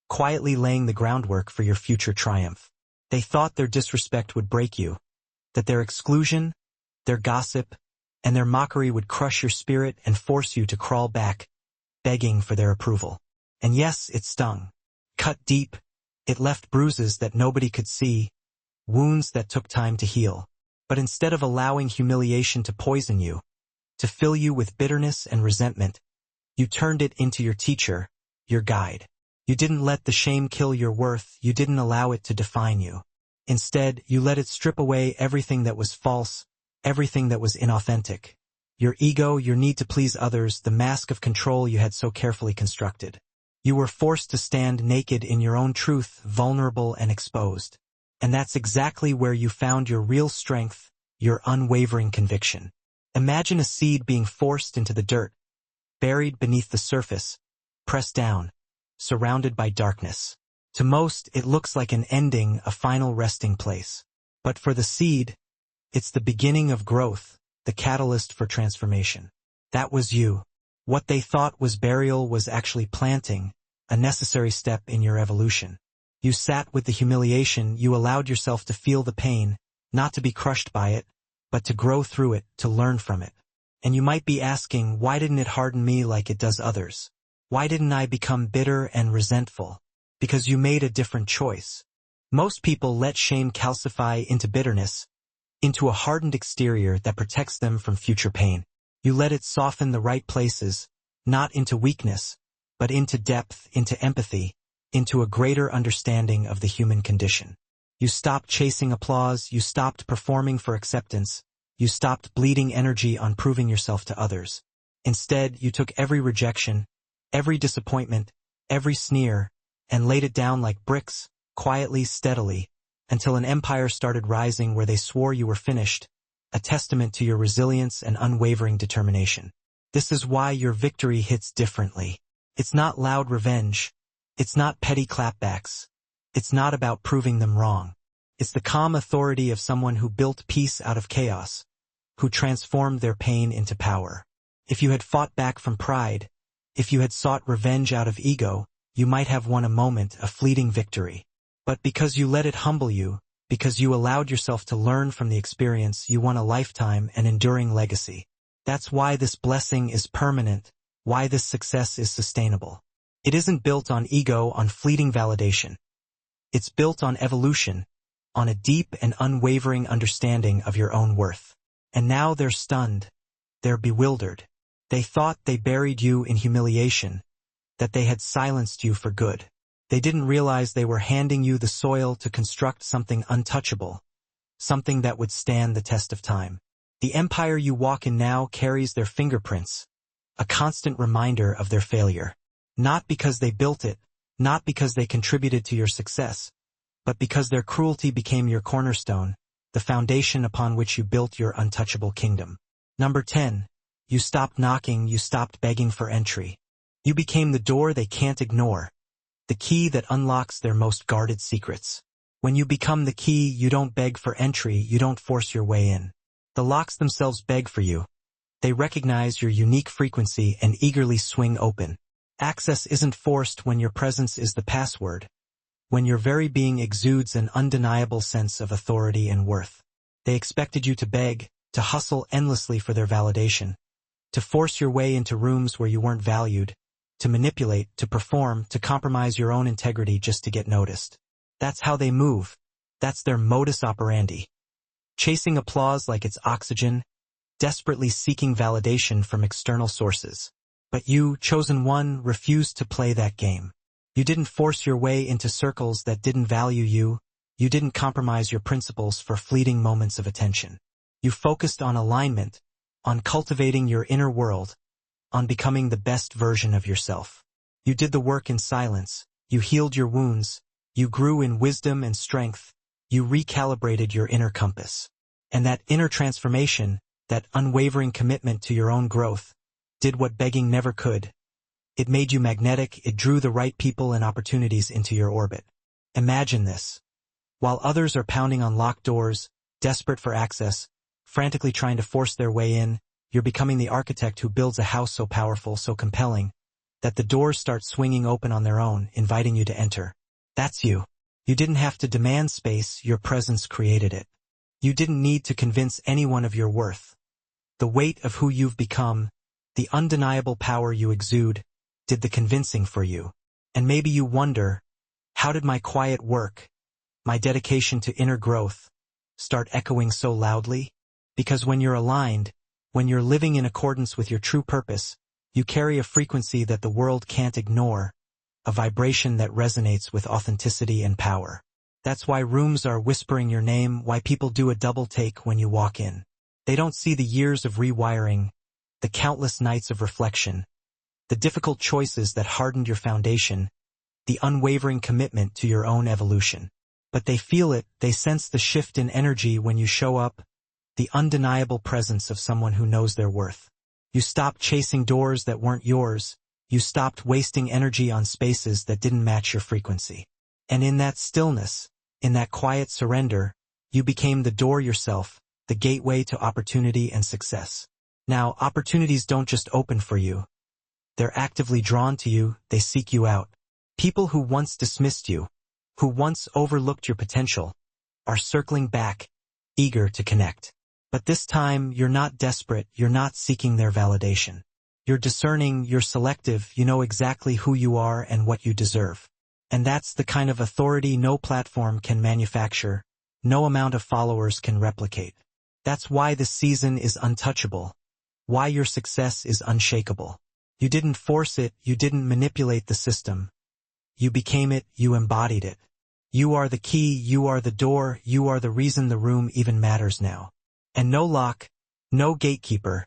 quietly laying the groundwork for your future triumph. They thought their disrespect would break you, that their exclusion, their gossip, and their mockery would crush your spirit and force you to crawl back, begging for their approval. And yes, it stung. Cut deep, it left bruises that nobody could see, wounds that took time to heal. But instead of allowing humiliation to poison you, to fill you with bitterness and resentment, you turned it into your teacher, your guide. You didn't let the shame kill your worth, you didn't allow it to define you. Instead, you let it strip away everything that was false, everything that was inauthentic. Your ego, your need to please others, the mask of control you had so carefully constructed. You were forced to stand naked in your own truth, vulnerable and exposed. And that's exactly where you found your real strength, your unwavering conviction. Imagine a seed being forced into the dirt, buried beneath the surface, pressed down, surrounded by darkness. To most, it looks like an ending, a final resting place. But for the seed, it's the beginning of growth, the catalyst for transformation. That was you. What they thought was burial was actually planting, a necessary step in your evolution. You sat with the humiliation, you allowed yourself to feel the pain, not to be crushed by it, but to grow through it, to learn from it. And you might be asking, why didn't it harden me like it does others? Why didn't I become bitter and resentful? Because you made a different choice. Most people let shame calcify into bitterness, into a hardened exterior that protects them from future pain. You let it soften the right places, not into weakness, but into depth, into empathy, into a greater understanding of the human condition. You stopped chasing applause, you stopped performing for acceptance, you stopped bleeding energy on proving yourself to others. Instead, you took every rejection, every disappointment, every sneer, and laid it down like bricks, quietly, steadily, until an empire started rising where they swore you were finished, a testament to your resilience and unwavering determination. This is why your victory hits differently. It's not loud revenge. It's not petty clapbacks. It's not about proving them wrong. It's the calm authority of someone who built peace out of chaos, who transformed their pain into power. If you had fought back from pride, if you had sought revenge out of ego, you might have won a moment, a fleeting victory. But because you let it humble you, because you allowed yourself to learn from the experience, you won a lifetime, an enduring legacy. That's why this blessing is permanent, why this success is sustainable. It isn't built on ego, on fleeting validation. It's built on evolution, on a deep and unwavering understanding of your own worth. And now they're stunned. They're bewildered. They thought they buried you in humiliation, that they had silenced you for good. They didn't realize they were handing you the soil to construct something untouchable, something that would stand the test of time. The empire you walk in now carries their fingerprints, a constant reminder of their failure. Not because they built it, not because they contributed to your success, but because their cruelty became your cornerstone, the foundation upon which you built your untouchable kingdom. Number 10. You stopped knocking, you stopped begging for entry. You became the door they can't ignore, the key that unlocks their most guarded secrets. When you become the key, you don't beg for entry, you don't force your way in. The locks themselves beg for you. They recognize your unique frequency and eagerly swing open. Access isn't forced when your presence is the password, when your very being exudes an undeniable sense of authority and worth. They expected you to beg, to hustle endlessly for their validation, to force your way into rooms where you weren't valued, to manipulate, to perform, to compromise your own integrity just to get noticed. That's how they move. That's their modus operandi. chasing applause like it's oxygen, desperately seeking validation from external sources. But you, chosen one, refused to play that game. You didn't force your way into circles that didn't value you. You didn't compromise your principles for fleeting moments of attention. You focused on alignment, on cultivating your inner world, on becoming the best version of yourself. You did the work in silence. You healed your wounds. You grew in wisdom and strength. You recalibrated your inner compass. And that inner transformation, that unwavering commitment to your own growth, did what begging never could. It made you magnetic. It drew the right people and opportunities into your orbit. Imagine this. While others are pounding on locked doors, desperate for access, frantically trying to force their way in, you're becoming the architect who builds a house so powerful, so compelling, that the doors start swinging open on their own, inviting you to enter. That's you. You didn't have to demand space, your presence created it. You didn't need to convince anyone of your worth. The weight of who you've become, the undeniable power you exude, did the convincing for you. And maybe you wonder, how did my quiet work, my dedication to inner growth, start echoing so loudly? Because when you're aligned, when you're living in accordance with your true purpose, you carry a frequency that the world can't ignore, a vibration that resonates with authenticity and power. That's why rooms are whispering your name, why people do a double take when you walk in. They don't see the years of rewiring, the countless nights of reflection, the difficult choices that hardened your foundation, the unwavering commitment to your own evolution. But they feel it, they sense the shift in energy when you show up, the undeniable presence of someone who knows their worth. You stopped chasing doors that weren't yours. You stopped wasting energy on spaces that didn't match your frequency. And in that stillness, in that quiet surrender, you became the door yourself, the gateway to opportunity and success. Now, opportunities don't just open for you. They're actively drawn to you, they seek you out. People who once dismissed you, who once overlooked your potential, are circling back, eager to connect. But this time, you're not desperate, you're not seeking their validation. You're discerning, you're selective, you know exactly who you are and what you deserve. And that's the kind of authority no platform can manufacture, no amount of followers can replicate. That's why this season is untouchable, why your success is unshakable. You didn't force it, you didn't manipulate the system. You became it, you embodied it. You are the key, you are the door, you are the reason the room even matters now. And no lock, no gatekeeper,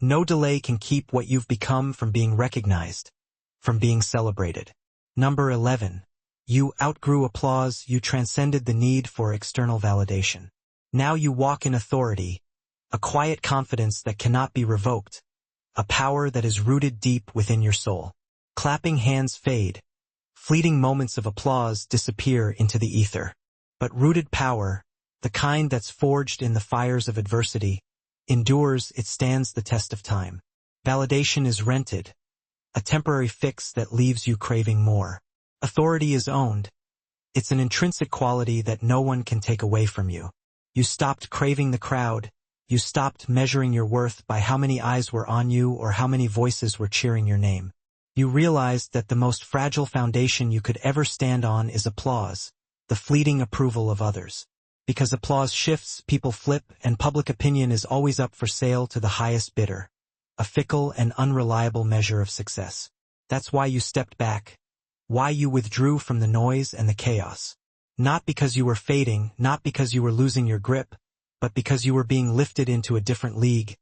no delay can keep what you've become from being recognized, from being celebrated. Number 11. You outgrew applause, you transcended the need for external validation. Now you walk in authority, a quiet confidence that cannot be revoked, a power that is rooted deep within your soul. Clapping hands fade, fleeting moments of applause disappear into the ether. But rooted power, the kind that's forged in the fires of adversity, endures, it stands the test of time. Validation is rented, a temporary fix that leaves you craving more. Authority is owned. It's an intrinsic quality that no one can take away from you. You stopped craving the crowd. You stopped measuring your worth by how many eyes were on you or how many voices were cheering your name. You realized that the most fragile foundation you could ever stand on is applause, the fleeting approval of others. Because applause shifts, people flip, and public opinion is always up for sale to the highest bidder. A fickle and unreliable measure of success. That's why you stepped back. Why you withdrew from the noise and the chaos. Not because you were fading, not because you were losing your grip, but because you were being lifted into a different league,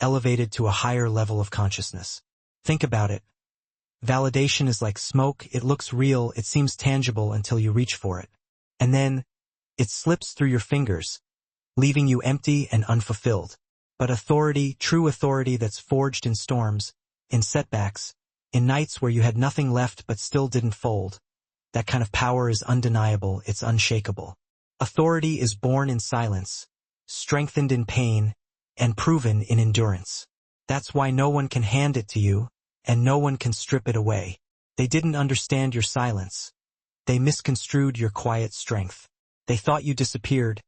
elevated to a higher level of consciousness. Think about it. Validation is like smoke, it looks real, it seems tangible until you reach for it. And then, it slips through your fingers, leaving you empty and unfulfilled. But authority, true authority that's forged in storms, in setbacks, in nights where you had nothing left but still didn't fold, that kind of power is undeniable, it's unshakable. Authority is born in silence, strengthened in pain, and proven in endurance. That's why no one can hand it to you, and no one can strip it away. They didn't understand your silence. They misconstrued your quiet strength. They thought you disappeared,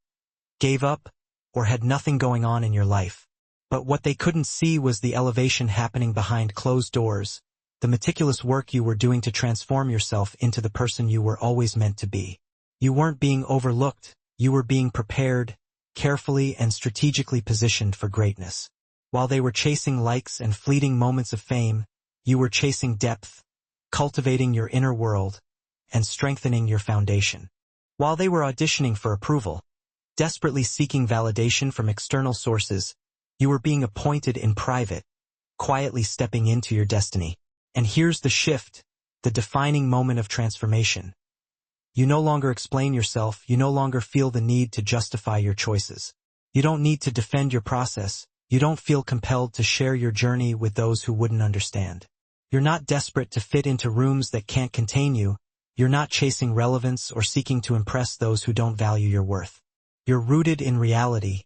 gave up, or had nothing going on in your life. But what they couldn't see was the elevation happening behind closed doors, the meticulous work you were doing to transform yourself into the person you were always meant to be. You weren't being overlooked, you were being prepared, carefully and strategically positioned for greatness. While they were chasing likes and fleeting moments of fame, you were chasing depth, cultivating your inner world, and strengthening your foundation. While they were auditioning for approval, desperately seeking validation from external sources, you were being appointed in private, quietly stepping into your destiny. And here's the shift, the defining moment of transformation. You no longer explain yourself, you no longer feel the need to justify your choices. You don't need to defend your process, you don't feel compelled to share your journey with those who wouldn't understand. You're not desperate to fit into rooms that can't contain you, you're not chasing relevance or seeking to impress those who don't value your worth. You're rooted in reality,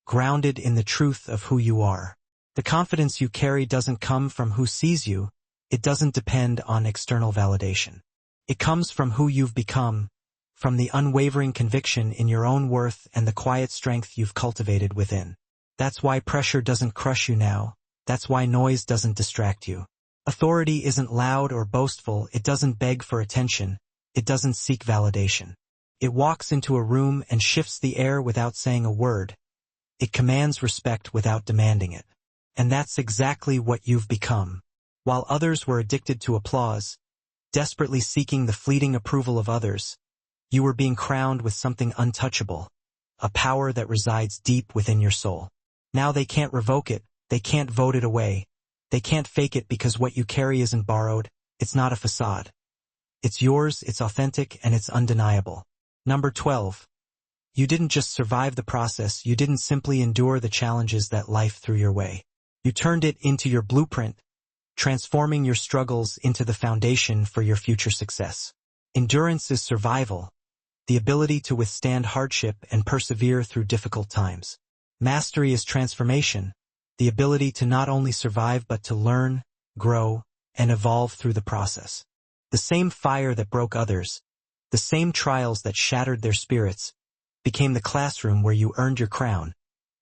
grounded in the truth of who you are. The confidence you carry doesn't come from who sees you, it doesn't depend on external validation. It comes from who you've become, from the unwavering conviction in your own worth and the quiet strength you've cultivated within. That's why pressure doesn't crush you now, that's why noise doesn't distract you. Authority isn't loud or boastful, it doesn't beg for attention, it doesn't seek validation. It walks into a room and shifts the air without saying a word. It commands respect without demanding it. And that's exactly what you've become. While others were addicted to applause, desperately seeking the fleeting approval of others, you were being crowned with something untouchable, a power that resides deep within your soul. Now they can't revoke it, they can't vote it away, they can't fake it because what you carry isn't borrowed, it's not a facade. It's yours, it's authentic, and it's undeniable. Number 12. You didn't just survive the process, you didn't simply endure the challenges that life threw your way. You turned it into your blueprint, transforming your struggles into the foundation for your future success. Endurance is survival, the ability to withstand hardship and persevere through difficult times. Mastery is transformation, the ability to not only survive but to learn, grow, and evolve through the process. The same fire that broke others, the same trials that shattered their spirits, became the classroom where you earned your crown,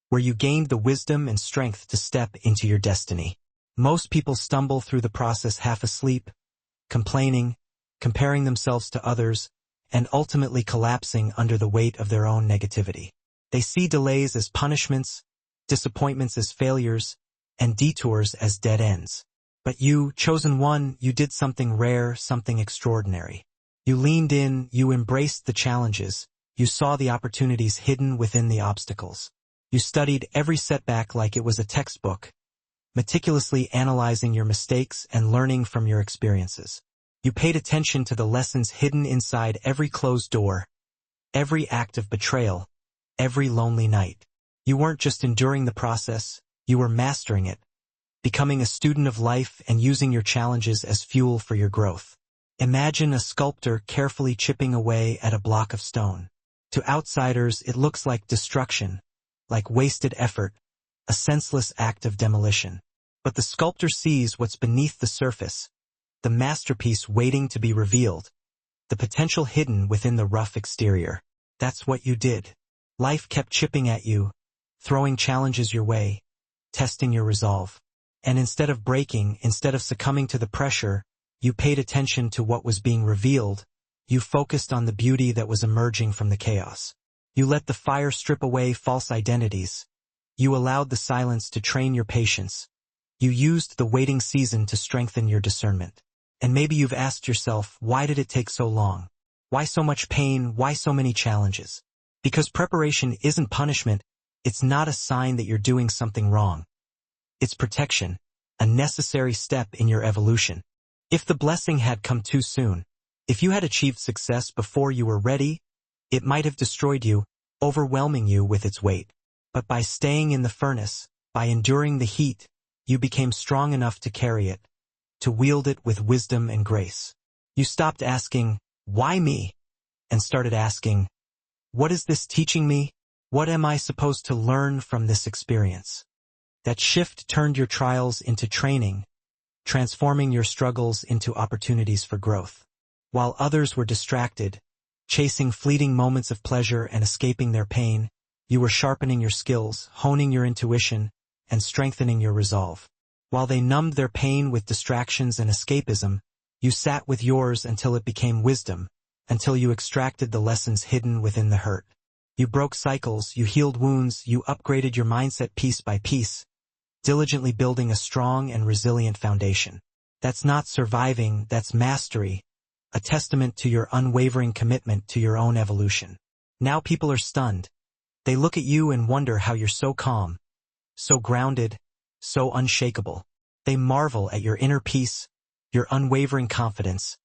where you gained the wisdom and strength to step into your destiny. Most people stumble through the process half asleep, complaining, comparing themselves to others, and ultimately collapsing under the weight of their own negativity. They see delays as punishments, disappointments as failures, and detours as dead ends. But you, chosen one, you did something rare, something extraordinary. You leaned in, you embraced the challenges, you saw the opportunities hidden within the obstacles. You studied every setback like it was a textbook, meticulously analyzing your mistakes and learning from your experiences. You paid attention to the lessons hidden inside every closed door, every act of betrayal, every lonely night. You weren't just enduring the process, you were mastering it, becoming a student of life and using your challenges as fuel for your growth. Imagine a sculptor carefully chipping away at a block of stone. To outsiders, it looks like destruction, like wasted effort, a senseless act of demolition. But the sculptor sees what's beneath the surface, the masterpiece waiting to be revealed, the potential hidden within the rough exterior. That's what you did. Life kept chipping at you, throwing challenges your way, testing your resolve. And instead of breaking, instead of succumbing to the pressure, you paid attention to what was being revealed, you focused on the beauty that was emerging from the chaos. You let the fire strip away false identities. You allowed the silence to train your patience. You used the waiting season to strengthen your discernment. And maybe you've asked yourself, why did it take so long? Why so much pain? Why so many challenges? Because preparation isn't punishment, it's not a sign that you're doing something wrong. It's protection, a necessary step in your evolution. If the blessing had come too soon, if you had achieved success before you were ready, it might have destroyed you, overwhelming you with its weight. But by staying in the furnace, by enduring the heat, you became strong enough to carry it, to wield it with wisdom and grace. You stopped asking, why me? And started asking, what is this teaching me? What am I supposed to learn from this experience? That shift turned your trials into training, transforming your struggles into opportunities for growth. While others were distracted, chasing fleeting moments of pleasure and escaping their pain, you were sharpening your skills, honing your intuition, and strengthening your resolve. While they numbed their pain with distractions and escapism, you sat with yours until it became wisdom, until you extracted the lessons hidden within the hurt. You broke cycles, you healed wounds, you upgraded your mindset piece by piece, diligently building a strong and resilient foundation. That's not surviving, that's mastery, a testament to your unwavering commitment to your own evolution. Now people are stunned. They look at you and wonder how you're so calm, so grounded, so unshakable. They marvel at your inner peace, your unwavering confidence,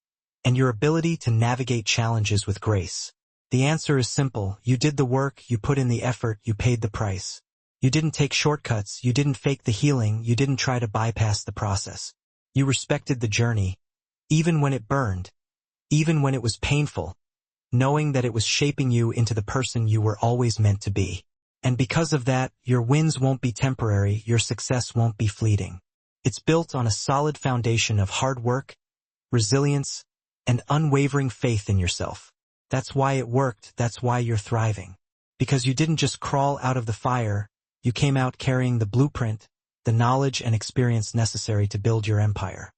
and your ability to navigate challenges with grace. The answer is simple. You did the work, you put in the effort, you paid the price. You didn't take shortcuts, you didn't fake the healing, you didn't try to bypass the process. You respected the journey, even when it burned, even when it was painful, knowing that it was shaping you into the person you were always meant to be. And because of that, your wins won't be temporary, your success won't be fleeting. It's built on a solid foundation of hard work, resilience, and unwavering faith in yourself. That's why it worked, that's why you're thriving. Because you didn't just crawl out of the fire, you came out carrying the blueprint, the knowledge and experience necessary to build your empire.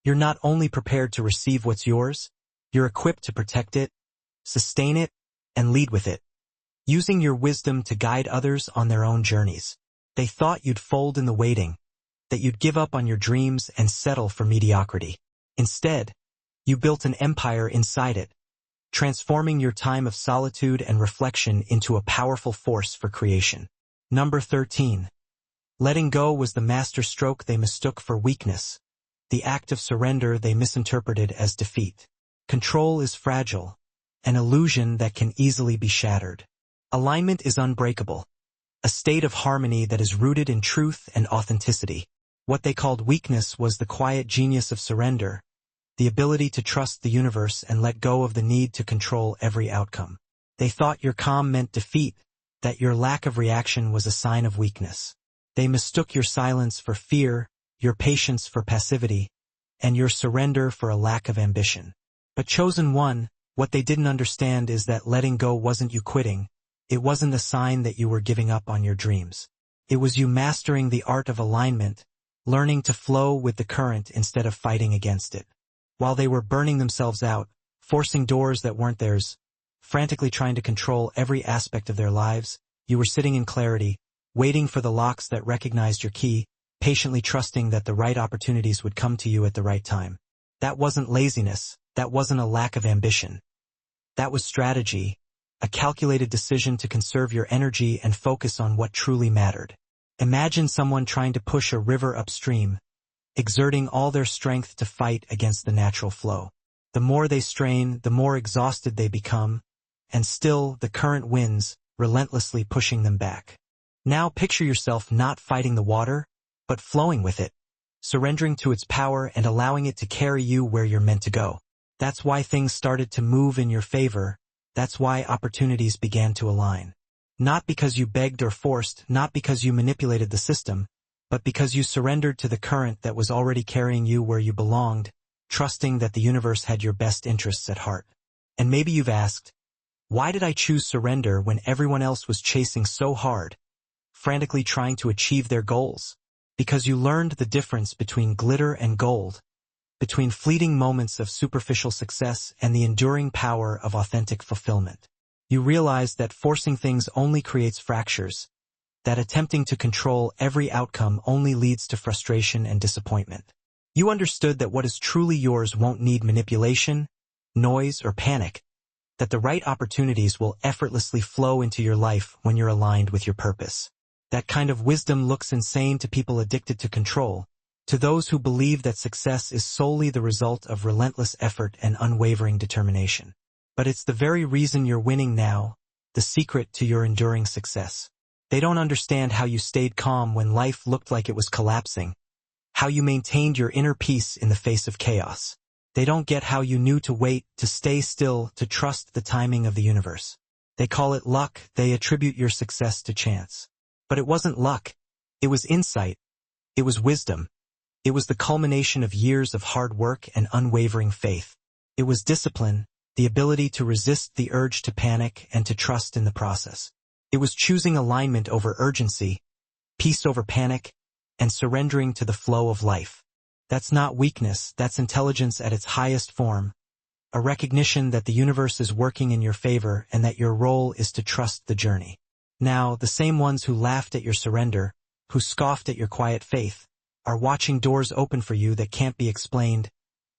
You're not only prepared to receive what's yours, you're equipped to protect it, sustain it, and lead with it, using your wisdom to guide others on their own journeys. They thought you'd fold in the waiting, that you'd give up on your dreams and settle for mediocrity. Instead, you built an empire inside it, transforming your time of solitude and reflection into a powerful force for creation. Number 13. Letting go was the master stroke they mistook for weakness, the act of surrender they misinterpreted as defeat. Control is fragile, an illusion that can easily be shattered. Alignment is unbreakable, a state of harmony that is rooted in truth and authenticity. What they called weakness was the quiet genius of surrender, the ability to trust the universe and let go of the need to control every outcome. They thought your calm meant defeat, that your lack of reaction was a sign of weakness. They mistook your silence for fear, your patience for passivity, and your surrender for a lack of ambition. But Chosen One, what they didn't understand is that letting go wasn't you quitting, it wasn't a sign that you were giving up on your dreams. It was you mastering the art of alignment, learning to flow with the current instead of fighting against it. While they were burning themselves out, forcing doors that weren't theirs, frantically trying to control every aspect of their lives, you were sitting in clarity, waiting for the locks that recognized your key, patiently trusting that the right opportunities would come to you at the right time. That wasn't laziness, that wasn't a lack of ambition. That was strategy, a calculated decision to conserve your energy and focus on what truly mattered. Imagine someone trying to push a river upstream, exerting all their strength to fight against the natural flow. The more they strain, the more exhausted they become, and still the current wins, relentlessly pushing them back. Now picture yourself not fighting the water, but flowing with it, surrendering to its power and allowing it to carry you where you're meant to go. That's why things started to move in your favor, that's why opportunities began to align. Not because you begged or forced, not because you manipulated the system, but because you surrendered to the current that was already carrying you where you belonged, trusting that the universe had your best interests at heart. And maybe you've asked, why did I choose surrender when everyone else was chasing so hard, frantically trying to achieve their goals? Because you learned the difference between glitter and gold, between fleeting moments of superficial success and the enduring power of authentic fulfillment. You realized that forcing things only creates fractures, that attempting to control every outcome only leads to frustration and disappointment. You understood that what is truly yours won't need manipulation, noise, or panic, that the right opportunities will effortlessly flow into your life when you're aligned with your purpose. That kind of wisdom looks insane to people addicted to control, to those who believe that success is solely the result of relentless effort and unwavering determination. But it's the very reason you're winning now, the secret to your enduring success. They don't understand how you stayed calm when life looked like it was collapsing, how you maintained your inner peace in the face of chaos. They don't get how you knew to wait, to stay still, to trust the timing of the universe. They call it luck, they attribute your success to chance. But it wasn't luck. It was insight. It was wisdom. It was the culmination of years of hard work and unwavering faith. It was discipline, the ability to resist the urge to panic and to trust in the process. It was choosing alignment over urgency, peace over panic, and surrendering to the flow of life. That's not weakness, that's intelligence at its highest form, a recognition that the universe is working in your favor and that your role is to trust the journey. Now, the same ones who laughed at your surrender, who scoffed at your quiet faith, are watching doors open for you that can't be explained,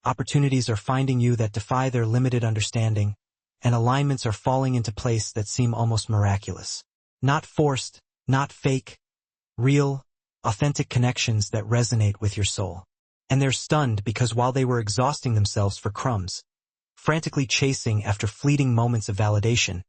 opportunities are finding you that defy their limited understanding, and alignments are falling into place that seem almost miraculous. Not forced, not fake, real, authentic connections that resonate with your soul. And they're stunned because while they were exhausting themselves for crumbs, frantically chasing after fleeting moments of validation,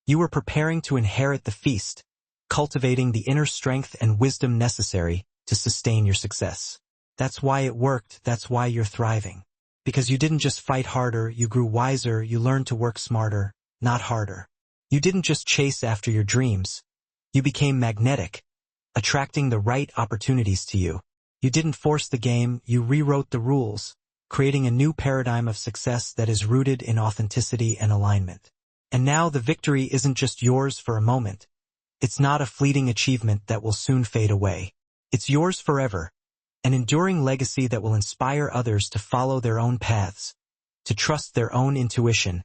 you were preparing to inherit the feast, cultivating the inner strength and wisdom necessary to sustain your success. That's why it worked, that's why you're thriving. Because you didn't just fight harder, you grew wiser, you learned to work smarter, not harder. You didn't just chase after your dreams. You became magnetic, attracting the right opportunities to you. You didn't force the game, you rewrote the rules, creating a new paradigm of success that is rooted in authenticity and alignment. And now the victory isn't just yours for a moment. It's not a fleeting achievement that will soon fade away. It's yours forever, an enduring legacy that will inspire others to follow their own paths, to trust their own intuition,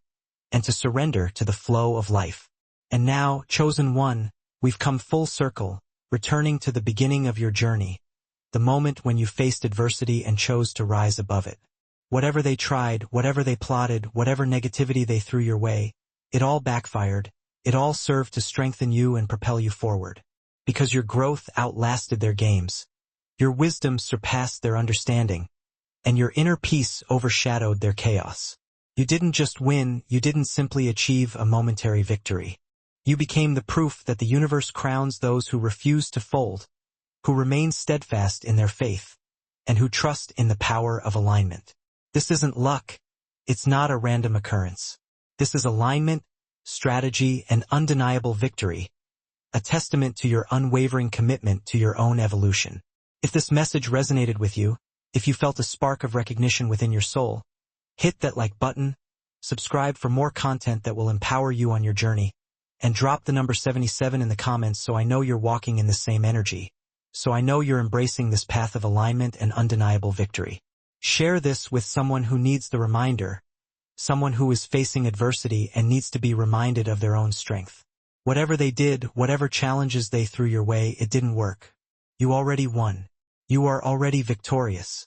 and to surrender to the flow of life. And now, Chosen One, we've come full circle, returning to the beginning of your journey, the moment when you faced adversity and chose to rise above it. Whatever they tried, whatever they plotted, whatever negativity they threw your way, it all backfired. It all served to strengthen you and propel you forward. Because your growth outlasted their games. Your wisdom surpassed their understanding, and your inner peace overshadowed their chaos. You didn't just win, you didn't simply achieve a momentary victory. You became the proof that the universe crowns those who refuse to fold, who remain steadfast in their faith, and who trust in the power of alignment. This isn't luck. It's not a random occurrence. This is alignment, strategy, and undeniable victory, a testament to your unwavering commitment to your own evolution. If this message resonated with you, if you felt a spark of recognition within your soul, hit that like button, subscribe for more content that will empower you on your journey, and drop the number 77 in the comments so I know you're walking in the same energy, so I know you're embracing this path of alignment and undeniable victory. Share this with someone who needs the reminder, someone who is facing adversity and needs to be reminded of their own strength. Whatever they did, whatever challenges they threw your way, it didn't work. You already won. You are already victorious.